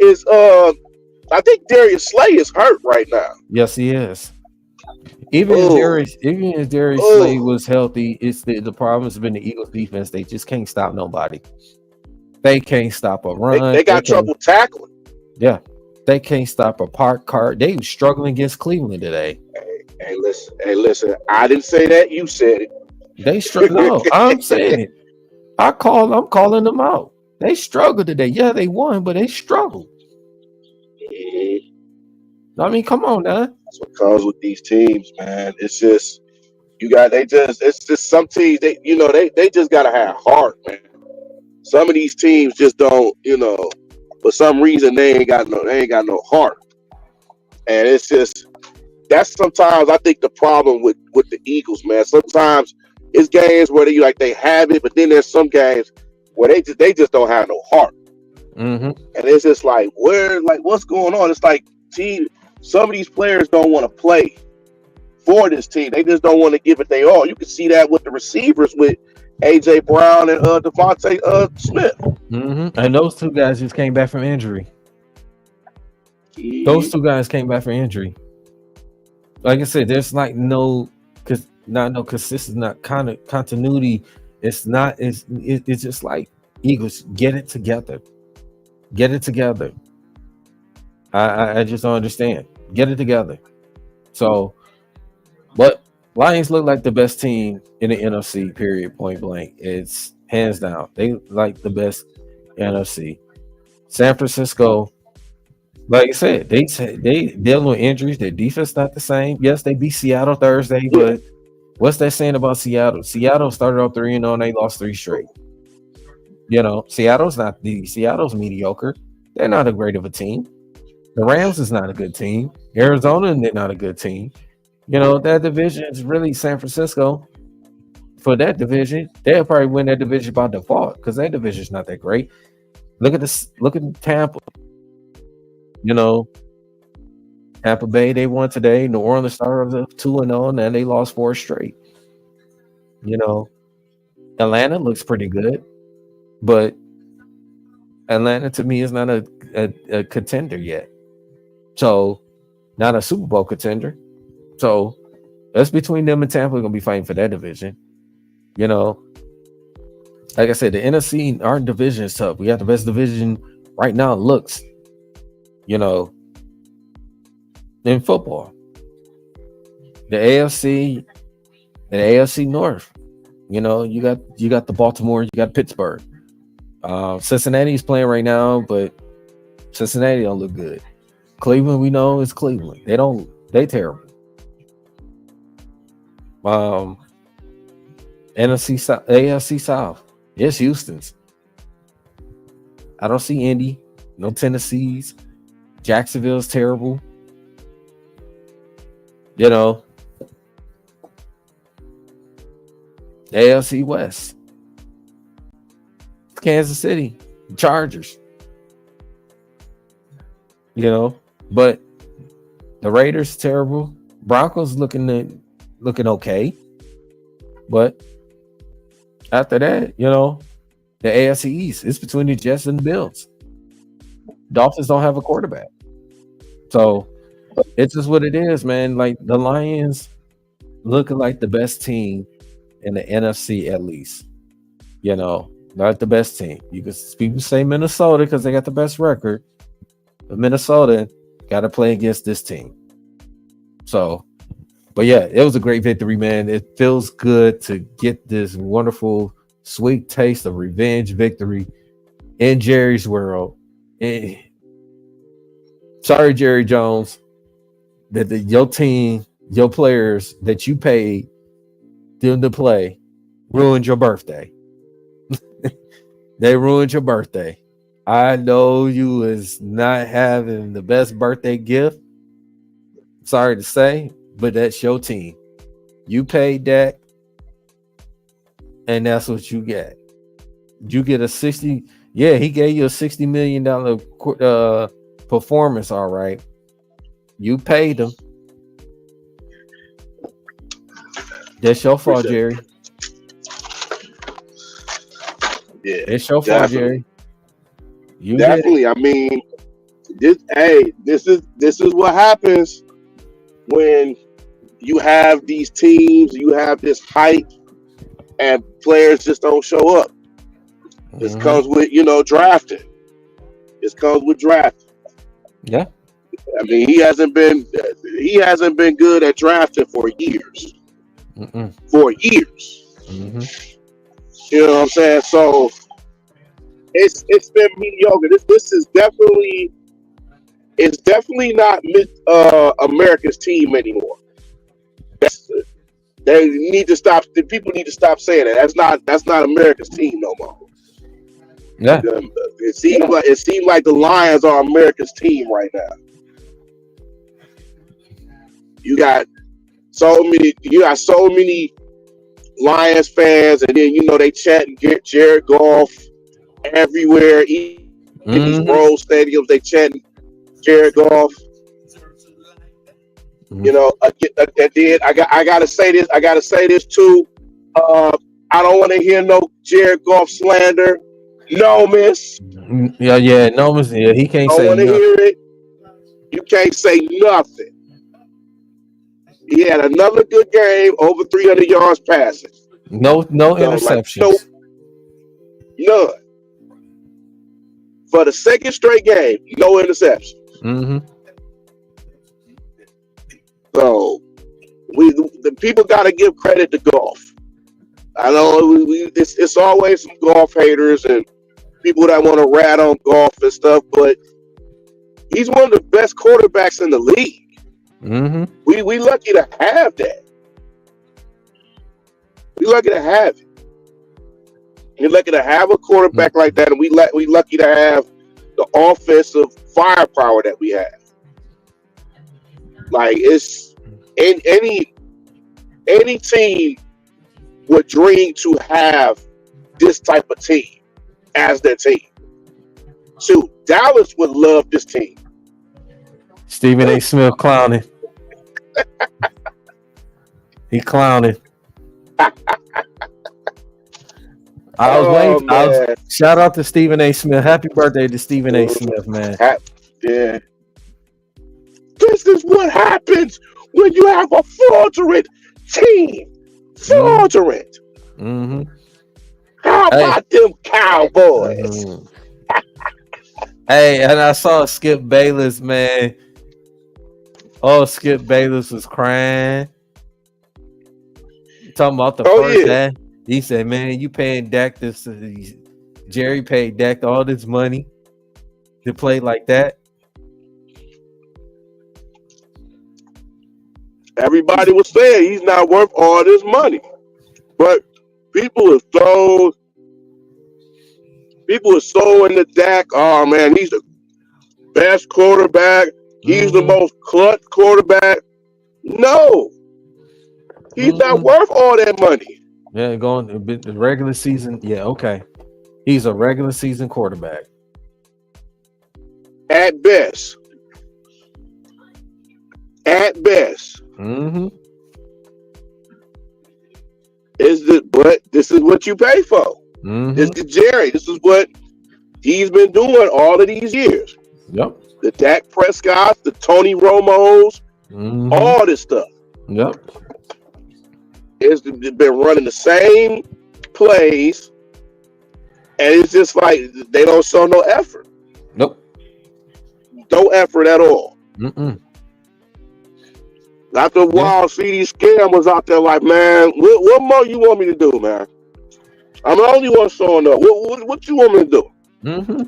I think Darius Slay is hurt right now. Yes, he is. Even if Darius Slay was healthy, it's the problem has been the Eagles defense. They just can't stop nobody. They can't stop a run. They got trouble tackling. Yeah. They can't stop a park car. They were struggling against Cleveland today. Hey, listen. I didn't say that. You said it. They struggled. No, I'm saying it. I'm calling them out. They struggled today. Yeah, they won, but they struggled. I mean, come on now. That's what comes with these teams, man. It's just it's just some teams they just gotta have heart, man. Some of these teams just don't, for some reason they ain't got no heart. And it's just that's sometimes I think the problem with the Eagles, man. Sometimes it's games where they have it, but then there's some games where they just don't have no heart. Mm-hmm. And it's just what's going on? It's like some of these players don't want to play for this team. They just don't want to give it their all. You can see that with the receivers with AJ Brown and Devontae Smith. And those two guys just came back from injury. Those two guys came back from injury. Like I said, there's like no consistent, not kind of continuity. It's not. It's just like Eagles. Get it together. Get it together. I just don't understand. Get it together. So, but Lions look like the best team in the NFC. Period. Point blank. It's hands down. They like the best NFC. San Francisco. Like I said, they dealing with injuries. Their defense not the same. Yes, they beat Seattle Thursday, but what's that saying about Seattle? Seattle started off 3-0 and they lost 3 straight. You know, Seattle's mediocre. They're not a great of a team. The Rams is not a good team. Arizona, they're not a good team. You know, that division is really San Francisco. For that division, they'll probably win that division by default because that division is not that great. Look at Tampa. You know, Tampa Bay, they won today. New Orleans started off 2-0, and then they lost 4 straight. You know, Atlanta looks pretty good, but Atlanta to me is not a contender yet. So, not a Super Bowl contender. So, that's between them and Tampa. We're going to be fighting for that division. You know, like I said, the NFC, our division is tough. We got the best division right now, looks. You know, in football, the AFC and the AFC North. You know, you got the Baltimore, you got Pittsburgh. Cincinnati's playing right now, but Cincinnati don't look good. Cleveland, we know is Cleveland. They terrible. AFC South. Yes, Houston's. I don't see Indy, no Tennessee's. Jacksonville's terrible. You know, AFC West. Kansas City, Chargers. You know, but the Raiders terrible. Broncos looking okay. But after that, you know, the AFC East, it's between the Jets and the Bills. Dolphins don't have a quarterback. So it's just what it is, man. Like the Lions looking like the best team in the NFC at least. You know, not the best team. People say Minnesota because they got the best record. But Minnesota got to play against this team. So, but yeah, it was a great victory, man. It feels good to get this wonderful, sweet taste of revenge victory in Jerry's world. Sorry, Jerry Jones, that your team, your players that you paid them to play ruined your birthday. They ruined your birthday. I know you was not having the best birthday gift. Sorry to say, but that's your team. You paid that, and that's what you get. You get a 60. Yeah, he gave you a $60 million performance. All right, you paid him. That's your fault, Jerry. Yeah, it's your fault, Jerry. You definitely. I mean, this is what happens when you have these teams. You have this hype, and players just don't show up. This comes with drafting. This comes with drafting. Yeah. I mean, he hasn't been good at drafting for years. For years. You know what I'm saying? So it's been mediocre. This is definitely not America's team anymore. They need to stop. The people need to stop saying that. That's not America's team no more. Yeah. It seems like the Lions are America's team right now. You got so many Lions fans, and then they chat and get Jared Goff everywhere. In these road stadiums, they chat Jared Goff. You know, and then I gotta say this. I gotta say this too. I don't want to hear no Jared Goff slander. No, miss. Yeah. No, yeah, he can't I don't say want to nothing. hear it. You can't say nothing. He had another good game, over 300 yards passing. No So like, nope, interceptions. none. For the second straight game, no interception. Mm-hmm. So the people got to give credit to Goff. I know it's always some Goff haters and people that want to rat on Goff and stuff, but he's one of the best quarterbacks in the league. Mm-hmm. We lucky to have that. We lucky to have it. We're lucky to have a quarterback like that, and we lucky to have the offensive firepower that we have. Like, it's any team would dream to have this type of team as their team. So Dallas would love this team. Stephen A. Smith clowning. He clowning. I was waiting. Shout out to Stephen A. Smith. Happy birthday to Stephen A. Smith, man. Yeah. This is what happens when you have a fraudulent team. Fraudulent. Mm-hmm. How about them Cowboys? Mm-hmm. Hey, and I saw Skip Bayless, man. Oh, Skip Bayless was crying. Talking about the first half. He said, man, you paying Dak this. Jerry paid Dak all this money to play like that. Everybody was saying he's not worth all this money. But people are so in the Dak. Oh, man, he's the best quarterback. He's the most clutch quarterback. No. He's not worth all that money. Yeah, going the regular season. Yeah, okay. He's a regular season quarterback. At best. At best. Mm-hmm. But this is what you pay for. Mm-hmm. This is Jerry. This is what he's been doing all of these years. Yep. The Dak Prescotts, the Tony Romos, all this stuff. Yep. It's been running the same plays, and it's just like they don't show no effort. Nope. No effort at all. Mm-mm. After a while, CD Scam was out there like, man, what more you want me to do, man? I'm the only one showing up. What you want me to do? Mm-hmm.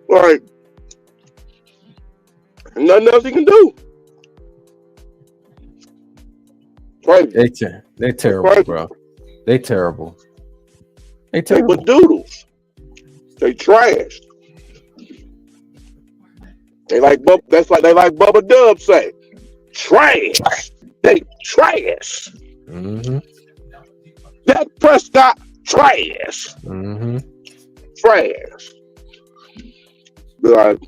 Like, nothing else he can do. Right. They're terrible, bro. They terrible. They terrible. They doodles. They trash. They like Bubba Dub say. Trash. They trash. Mm-hmm. That Prescott trash. Mm-hmm. Trash. Like,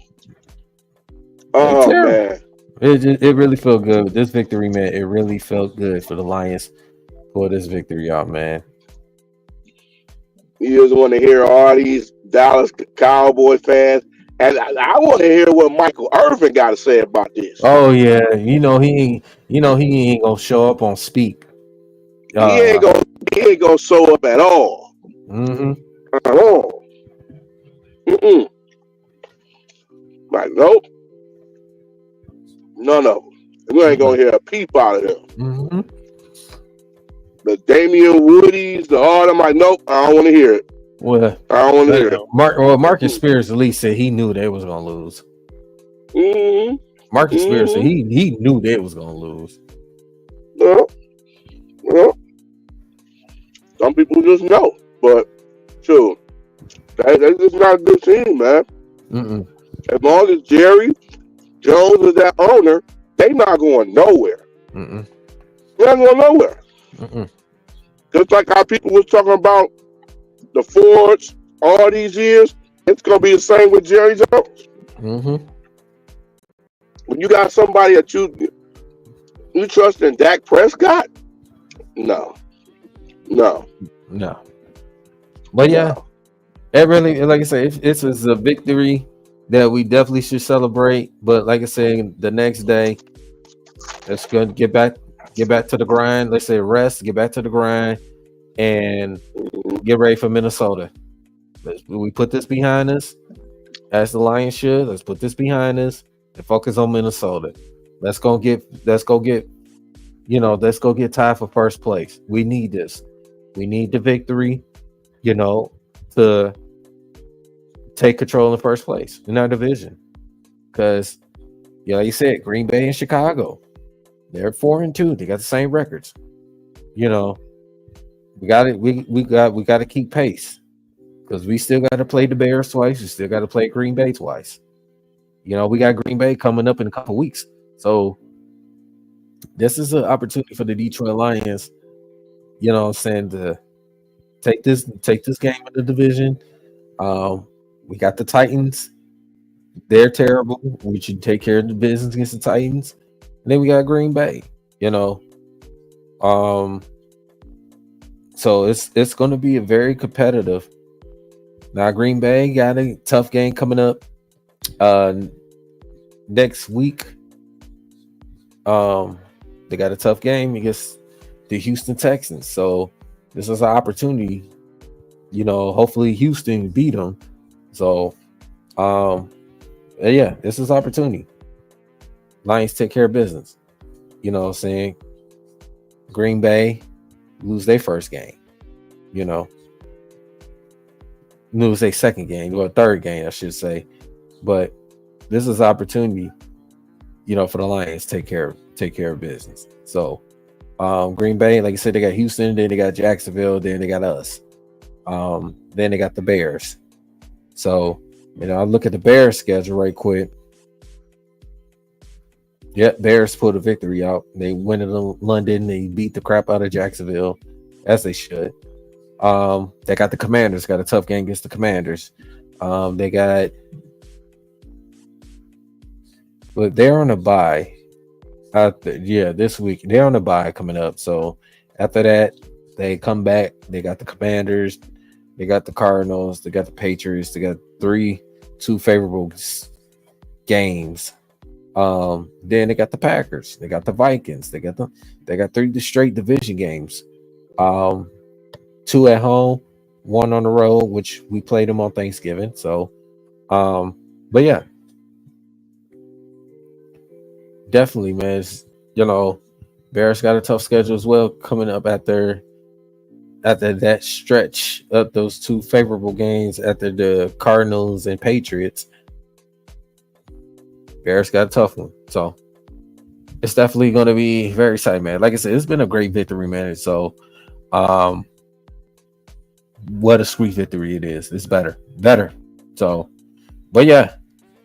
oh man. It really felt good with this victory, man. It really felt good for the Lions for this victory, y'all, man. You just want to hear all these Dallas Cowboy fans, and I want to hear what Michael Irvin got to say about this. Oh yeah, he ain't gonna show up on speak. He ain't gonna show up at all. Mm-hmm. At all. Mm-mm. Like, nope. None of them. We ain't gonna hear a peep out of them. Mm-hmm. The Damian Woodies, all them, like, nope, I don't want to hear it. Well, I don't want to hear it. Marcus Spears at least said he knew they was gonna lose. Mm-hmm. Marcus Spears said he knew they was gonna lose. Well, some people just know, but sure, that's just not a good team, man. Mm-mm. As long as Jerry Jones is that owner, they not going nowhere. Mm-mm. They're not going nowhere. Mm-mm. Just like how people was talking about the Fords all these years, it's gonna be the same with Jerry Jones. Mm-hmm. When you got somebody that You trust in Dak Prescott? No, no, No. But yeah, no. it really, like I said, it's a victory that we definitely should celebrate. But like I said, the next day, let's go get back to the grind. Let's say rest, get back to the grind, and get ready for Minnesota. We put this behind us, as the Lions should. Let's put this behind us and focus on Minnesota. Let's go get let's go get let's go get tied for first place. We need this. We need the victory, to take control in the first place in our division. Because, like you said, Green Bay and Chicago, they're 4-2. They got the same records. We got it. We got to keep pace because we still got to play the Bears twice. We still got to play Green Bay twice. We got Green Bay coming up in a couple weeks. So this is an opportunity for the Detroit Lions, what I'm saying, to take this game in the division. We got the Titans. They're terrible. We should take care of the business against the Titans. And then we got Green Bay, So it's going to be a very competitive. Now Green Bay got a tough game coming up next week. They got a tough game against the Houston Texans. So this is an opportunity. Hopefully Houston beat them. So yeah, this is opportunity. Lions take care of business. What I'm saying? Green Bay lose their first game. Lose their second game or third game, I should say. But this is opportunity, for the Lions to take care of business. So Green Bay, like I said, they got Houston, then they got Jacksonville, then they got us. Then they got the Bears. So, I'll look at the Bears schedule right quick. Yep, Bears pulled a victory out. They went in London. They beat the crap out of Jacksonville, as they should. They got the Commanders. Got a tough game against the Commanders. They got, but they're on a bye. This week they're on a bye coming up. So after that, they come back. They got the Commanders. They got the Cardinals. They got the Patriots. They got 2 favorable games. Then they got the Packers. They got the Vikings. They got 3 straight division games. 2 at home, 1 on the road, which we played them on Thanksgiving. So, but yeah, definitely, man. Bears got a tough schedule as well coming up after that stretch of those 2 favorable games after the Cardinals and Patriots. Bears got a tough one. So it's definitely going to be very exciting, man. Like I said, it's been a great victory, man. So what a sweet victory it is. It's better. So, but yeah,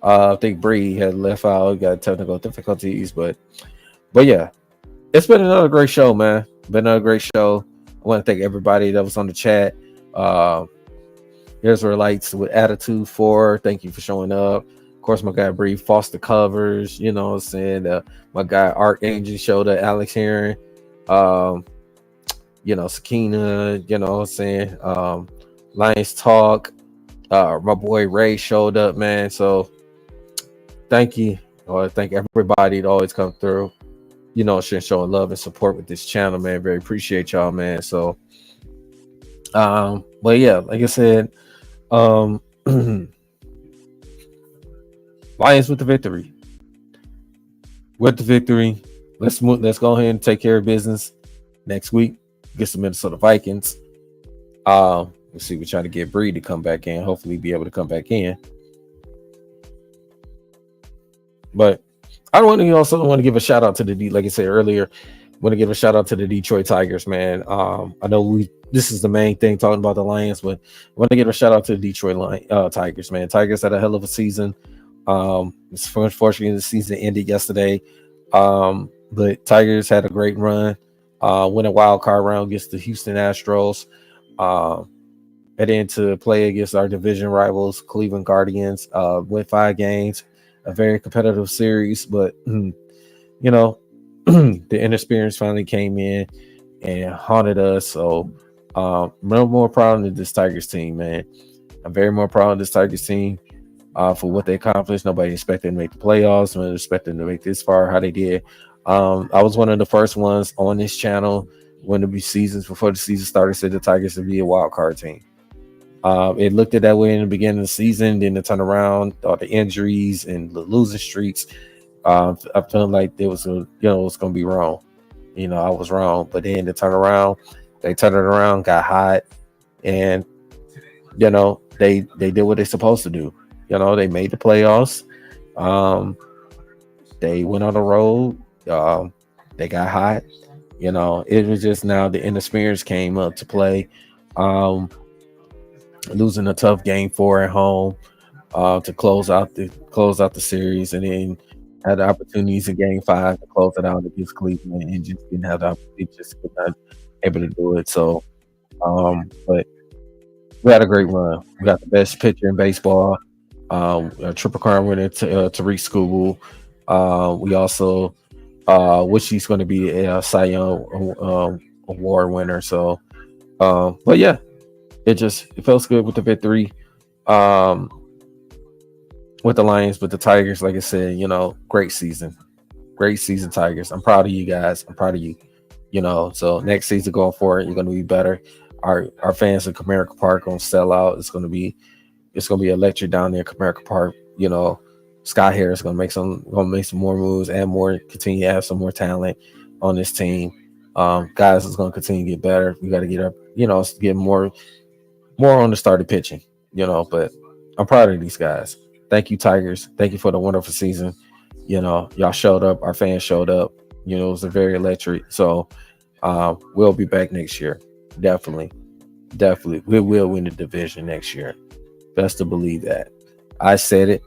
I think Bree had left out, got technical difficulties, but yeah, it's been another great show, man. Been another great show. I want to thank everybody that was on the chat. Israelites with Attitude 4, thank you for showing up. Of course, my guy Bree Foster Covers, what I'm saying. My guy Archangel showed up, Alex Heron, Sakina, what I'm saying. Lions Talk, my boy Ray showed up, man. So thank you. I want to thank everybody that always come through, showing love and support with this channel, man. Very appreciate y'all, man. So, but yeah, like I said, Lions with the victory. With the victory, let's go ahead and take care of business next week. Get some Minnesota Vikings. We'll see. We're trying to get Bree to come back in. Hopefully, be able to come back in. But I also want to give a shout out to like I said earlier. Want to give a shout out to the Detroit Tigers, man. I know this is the main thing talking about the Lions, but I want to give a shout out to the Detroit Tigers, man. Tigers had a hell of a season. It's unfortunately the season ended yesterday. But Tigers had a great run. Win a wild card round against the Houston Astros. And then to play against our division rivals, Cleveland Guardians. Win 5 games. A very competitive series, but the inexperience finally came in and haunted us. So I'm more proud of this Tigers team, man. I'm very more proud of this Tigers team for what they accomplished. Nobody expected to make the playoffs. Nobody expected to make this far. How they did. I was one of the first ones on this channel when the seasons before the season started said the Tigers would be a wild card team. It looked at that way in the beginning of the season, then it turned around, all the injuries and the losing streaks. I felt like it was it was gonna be wrong. I was wrong, but then they turned around, got hot, and they did what they're supposed to do. They made the playoffs. They went on the road. They got hot. It was just now the inexperience came up to play. Losing a tough game 4 at home to close out the series, and then had the opportunities in game 5 to close it out against Cleveland, and just didn't have the opportunity, just could not able to do it. So, but we had a great run. We got the best pitcher in baseball, a triple crown winner Tariq Skubal. We also, which he's going to be a Cy Young award winner. So, but yeah, it feels good with the victory. With the Lions, with the Tigers, like I said, great season, Tigers. I'm proud of you guys. I'm proud of you. So next season going forward, you're going to be better. Our fans in Comerica Park gonna sell out. It's gonna be electric down there in Comerica Park. Scott Harris gonna make some more moves and continue to have some more talent on this team. Guys is gonna continue to get better. We got to get up, get more on the starting pitching. But I'm proud of these guys. Thank you, Tigers. Thank you for the wonderful season. Y'all showed up. Our fans showed up. It was a very electric. So we'll be back next year. Definitely. We will win the division next year. Best to believe that. I said it,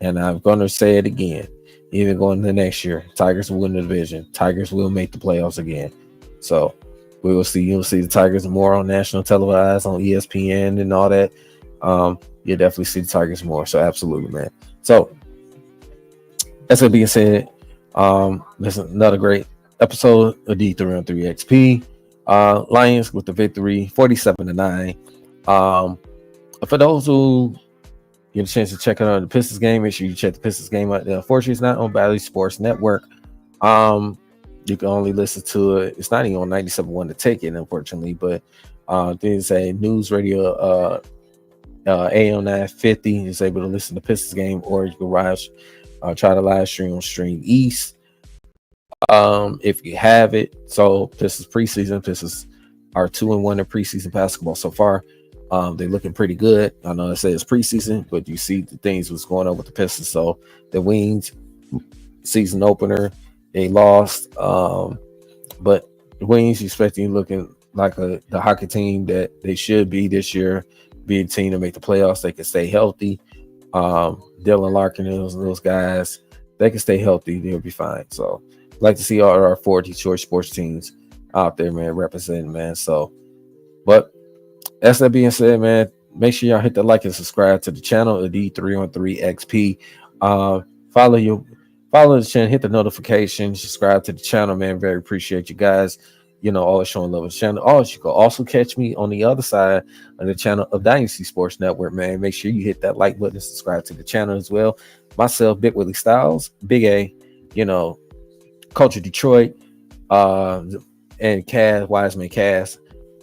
and I'm going to say it again. Even going into next year, Tigers will win the division. Tigers will make the playoffs again. So we will see. You'll see the Tigers more on national televised, on ESPN and all that. You'll definitely see the Tigers more. So absolutely, man. So that's that being said, this is another great episode of D313XP. Lions with the victory, 47-9. For those who get a chance to check out the Pistons game, make sure you check the Pistons game out. Unfortunately, it's not on Bally Sports Network. You can only listen to it. It's not even on 97.1 to take it, unfortunately. But there's a news radio, AM 950 is able to listen to the Pistons game, or you can try to live stream on Stream East. If you have it. So Pistons preseason. Pistons are 2-1 in preseason basketball so far. They're looking pretty good. I know I say it's preseason, but you see the things what's going on with the Pistons. So the Wings season opener, they lost. But the Wings expecting looking like the hockey team that they should be this year, be a team to make the playoffs. They can stay healthy. Dylan Larkin and those guys, they can stay healthy, they'll be fine. So like to see all our 4 Detroit sports teams out there, man, representing, man. So, but as that being said, man, make sure y'all hit the like and subscribe to the channel of D313XP. Follow the channel, hit the notification, subscribe to the channel, man. Very appreciate you guys. Always showing love on the channel. You can also catch me on the other side of the channel of Dynasty Sports Network, man. Make sure you hit that like button and subscribe to the channel as well. Myself, Big Willie Styles, Big A, Culture Detroit, and Cass, Wiseman Cass.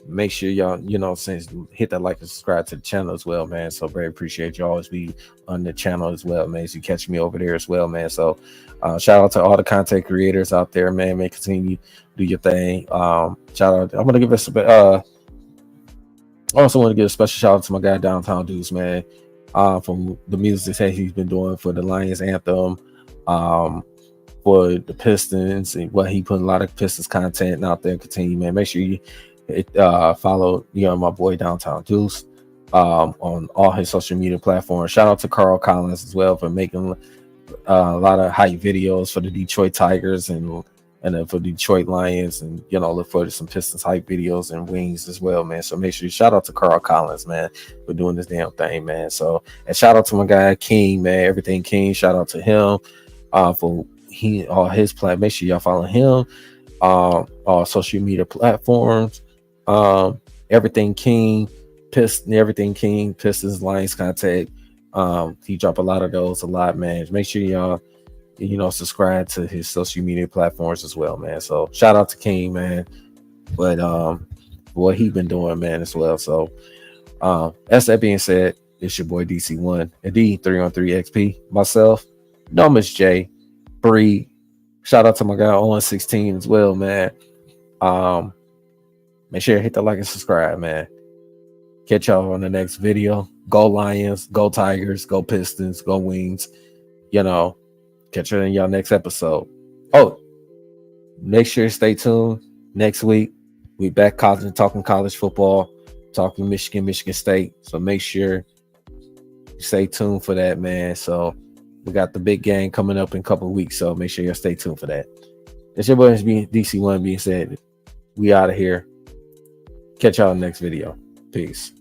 Make sure y'all, since hit that like and subscribe to the channel as well, man. So very appreciate you always be on the channel as well, man. So you catch me over there as well, man. So shout out to all the content creators out there, man. May continue do your thing. Shout out. I'm gonna give us I also want to give a special shout out to my guy Downtown Dudes, man. From the music that he's been doing for the Lions anthem, for the Pistons, and what he put a lot of Pistons content out there. Continue, man. Make sure you follow my boy Downtown Deuce on all his social media platforms. Shout out to Carl Collins as well for making a lot of hype videos for the Detroit Tigers and then for Detroit Lions, and look forward to some Pistons hype videos and Wings as well, man. So make sure you shout out to Carl Collins, man, for doing this damn thing, man. So, and shout out to my guy King, man, Everything King. Shout out to him for he on his plan. Make sure y'all follow him on social media platforms. Everything King, Everything King, Pistons, Lions contact. He drop a lot of those, a lot, man. Make sure y'all, subscribe to his social media platforms as well, man. So shout out to King, man. But what he been doing, man, as well. So as that being said, it's your boy DC1 and D313XP. Myself, Miss J, Bree. Shout out to my guy on 16 as well, man. Make sure you hit the like and subscribe, man. Catch y'all on the next video. Go Lions, go Tigers, go Pistons, go Wings. Catch you in y'all next episode. Oh, make sure you stay tuned. Next week, we back talking college football, talking Michigan State. So make sure you stay tuned for that, man. So we got the big game coming up in a couple of weeks. So make sure you stay tuned for that. It's your boy DC1 being said. We out of here. Catch y'all in the next video. Peace.